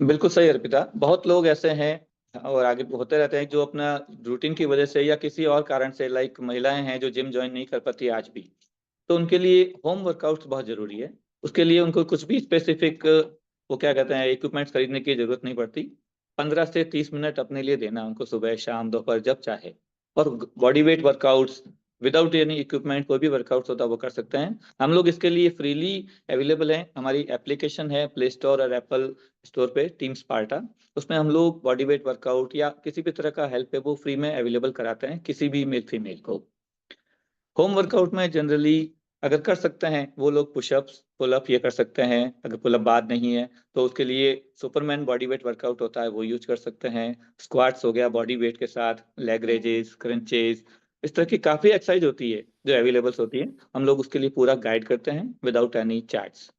बिल्कुल सही अर्पिता, बहुत लोग ऐसे हैं और आगे होते रहते हैं जो अपना रूटीन की वजह से या किसी और कारण से, लाइक महिलाएं हैं जो जिम ज्वाइन नहीं कर पाती आज भी, तो उनके लिए होम वर्कआउट बहुत जरूरी है। उसके लिए उनको कुछ भी स्पेसिफिक वो क्या कहते हैं इक्विपमेंट्स खरीदने की जरूरत नहीं पड़ती। 15 से 30 मिनट अपने लिए देना उनको, सुबह शाम दोपहर जब चाहे। और body weight workouts, without any equipment कोई भी वर्कआउट होता है वो कर सकते हैं। हम लोग इसके लिए फ्रीली अवेलेबल हैं, हमारी एप्लीकेशन है प्ले स्टोर और एप्पल स्टोर पे, टीम स्पार्टा। उसमें हम लोग बॉडी वेट वर्कआउट या किसी भी तरह का हेल्प है वो फ्री में अवेलेबल कराते हैं किसी भी मेल फीमेल को। होम वर्कआउट में जनरली अगर कर सकते हैं वो लोग पुशअप्स पुलअप ये कर सकते हैं, अगर पुलअप बाद नहीं है तो उसके लिए सुपरमैन बॉडी वेट वर्कआउट होता है वो यूज कर सकते हैं। स्क्वाट्स हो गया बॉडी वेट के साथ, लेग रेजेस, क्रंचेस, इस तरह की काफी एक्सरसाइज होती है जो अवेलेबल्स होती है, हम लोग उसके लिए पूरा गाइड करते हैं विदाउट एनी चार्ट्स।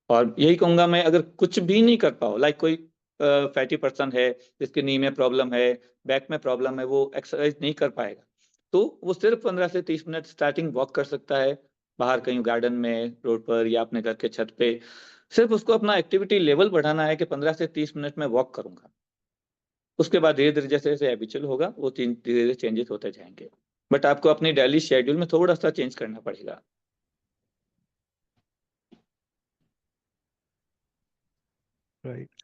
और यही कहूंगा मैं, अगर कुछ भी नहीं कर पाओ, लाइक कोई फैटी पर्सन है जिसके नी में प्रॉब्लम है, बैक में प्रॉब्लम है, वो एक्सरसाइज नहीं कर पाएगा तो वो सिर्फ 15 से 30 मिनट स्टार्टिंग वॉक कर सकता है बाहर कहीं गार्डन में, रोड पर या अपने घर के छत पे। सिर्फ उसको अपना एक्टिविटी लेवल बढ़ाना है कि 15 से 30 मिनट में वॉक करूंगा। उसके बाद धीरे धीरे जैसे जैसे हैबिचुअल होगा वो धीरे धीरे चेंजेस होते जाएंगे, बट आपको अपनी डेली शेड्यूल में थोड़ा सा चेंज करना पड़ेगा। राइट।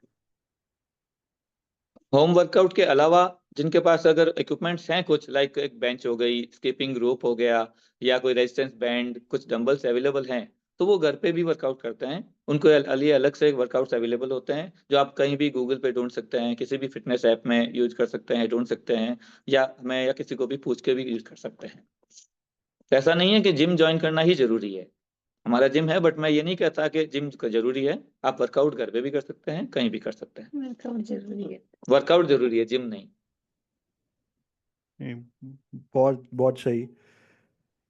होम वर्कआउट के अलावा जिनके पास अगर इक्विपमेंट्स हैं कुछ, लाइक एक बेंच हो गई, स्कीपिंग रोप हो गया, या कोई रेजिस्टेंस बैंड, कुछ डंबल्स अवेलेबल हैं, तो वो घर पे भी वर्कआउट करते हैं। उनको लिए अलग से वर्कआउट्स अवेलेबल होते हैं जो आप कहीं भी गूगल पे ढूंढ सकते हैं, किसी भी फिटनेस ऐप में यूज कर सकते हैं, ढूंढ सकते हैं, या हमें या किसी को भी पूछ के भी यूज कर सकते हैं। ऐसा नहीं है कि जिम ज्वाइन करना ही जरूरी है, हमारा जिम है, बट मैं ये नहीं कहता कि जिम जरूरी है, आप वर्कआउट घर पे भी कर सकते हैं, कहीं भी कर सकते हैं। वर्कआउट जरूरी है। वर्कआउट जरूरी है, जिम नहीं। बहुत बहुत सही।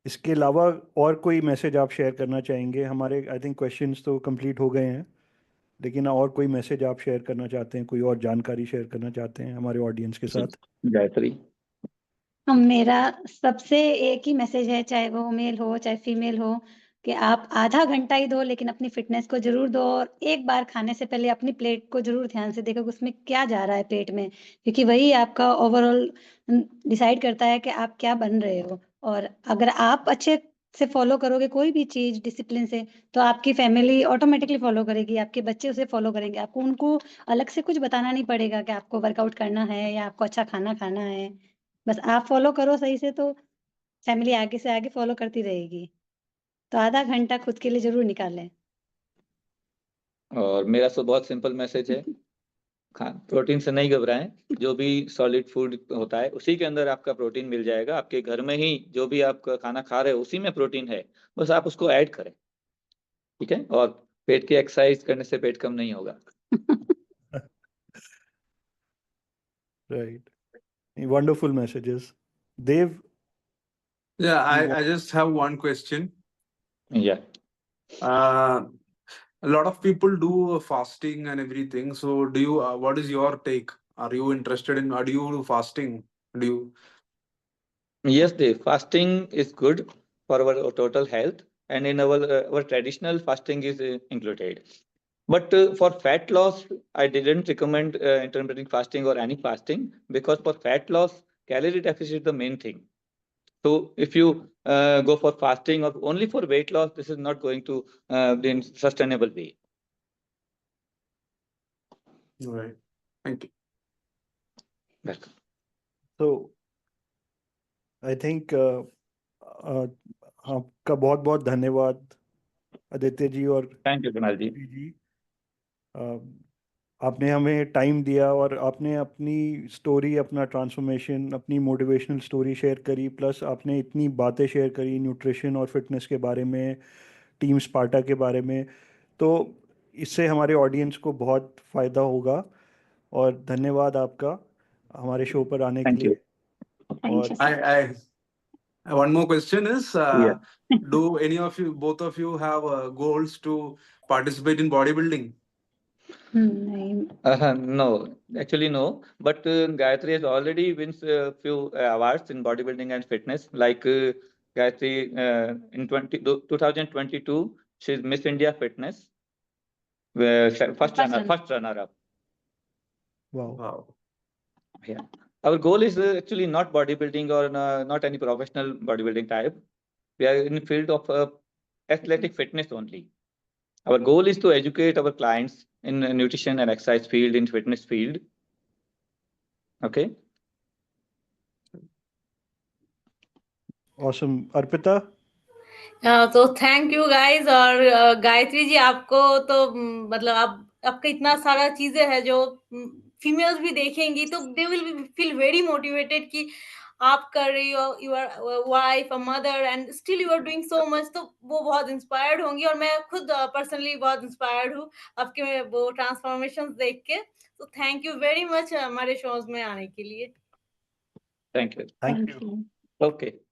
इसके अलावा और कोई मैसेज आप शेयर करना चाहेंगे? हमारे आई थिंक क्वेश्चंस तो कंप्लीट हो गए हैं, लेकिन और कोई मैसेज आप शेयर करना चाहते हैं, कोई और जानकारी शेयर करना चाहते हैं हमारे ऑडियंस के साथ? गायत्री। मेरा सबसे एक ही मैसेज है, चाहे वो मेल हो चाहे फीमेल हो, कि आप आधा घंटा ही दो लेकिन अपनी फिटनेस को जरूर दो, और एक बार खाने से पहले अपनी प्लेट को जरूर ध्यान से देखो कि उसमें क्या जा रहा है पेट में, क्योंकि वही आपका ओवरऑल डिसाइड करता है कि आप क्या बन रहे हो। और अगर आप अच्छे से फॉलो करोगे कोई भी चीज डिसिप्लिन से, तो आपकी फैमिली ऑटोमेटिकली फॉलो करेगी, आपके बच्चे उसे फॉलो करेंगे। आपको उनको अलग से कुछ बताना नहीं पड़ेगा कि आपको वर्कआउट करना है या आपको अच्छा खाना खाना है। बस आप फॉलो करो सही से, तो फैमिली आगे से आगे फॉलो करती रहेगी। तो आधा घंटा खुद के लिए जरूर निकालें। और मेरा तो बहुत सिंपल मैसेज है, प्रोटीन से नहीं घबराएं, जो भी सॉलिड फूड होता है उसी के अंदर आपका प्रोटीन मिल जाएगा। आपके घर में ही जो भी आप खाना खा रहे हो उसी में प्रोटीन है, बस आप उसको ऐड करें, ठीक है। और पेट की एक्सरसाइज करने से पेट कम नहीं होगा। Right, wonderful messages. Dev, Yeah, you I just have one question. या A lot of people do fasting and everything. So, do you? What is your take? Are you interested in? Do you do fasting? Do you? yes, Dev, fasting is good for our total health, and in our traditional fasting is included. But for fat loss, I didn't recommend intermittent fasting or any fasting, because for fat loss, calorie deficit is the main thing. So if you go for fasting or only for weight loss, this is not going to be in sustainable way. Right. Thank you. Welcome. तो I think आपका बहुत बहुत धन्यवाद आदित्य जी और Thank you, Kunal ji. जी। आपने हमें time दिया और आपने अपनी स्टोरी, अपना ट्रांसफॉर्मेशन, अपनी मोटिवेशनल स्टोरी शेयर करी, प्लस आपने इतनी बातें शेयर करी न्यूट्रिशन और फिटनेस के बारे में, टीम स्पार्टा के बारे में। तो इससे हमारे ऑडियंस को बहुत फ़ायदा होगा, और धन्यवाद आपका हमारे शो पर आने के Thank लिए। you. और One more question is, Yeah. do any of you, both of you, have goals to participate in bodybuilding? नहीं, No, actually no. But Gayatri has already wins a few awards in bodybuilding and fitness. Like Gayatri in 2022, she's Miss India Fitness, first runner up. वाह, Wow. Yeah. Our goal is actually not bodybuilding or not any professional bodybuilding type. We are in the field of athletic fitness only. Our goal is to educate our clients in nutrition and exercise field, in fitness field. Okay. Awesome. Arpita? तो thank you guys. और गायत्री जी, आपको तो मतलब आपका इतना सारा चीजें है जो फीमेल्स भी देखेंगी तो they will feel very motivated कि आप कर रही हो, you are wife, a mother and still you are doing so much, तो वो बहुत इंस्पायर्ड होंगी। और मैं खुद पर्सनली बहुत इंस्पायर्ड हूँ आपके वो ट्रांसफॉर्मेशन देख के। तो थैंक यू वेरी मच हमारे शोज में आने के लिए। Thank you. Thank thank you. You. Okay.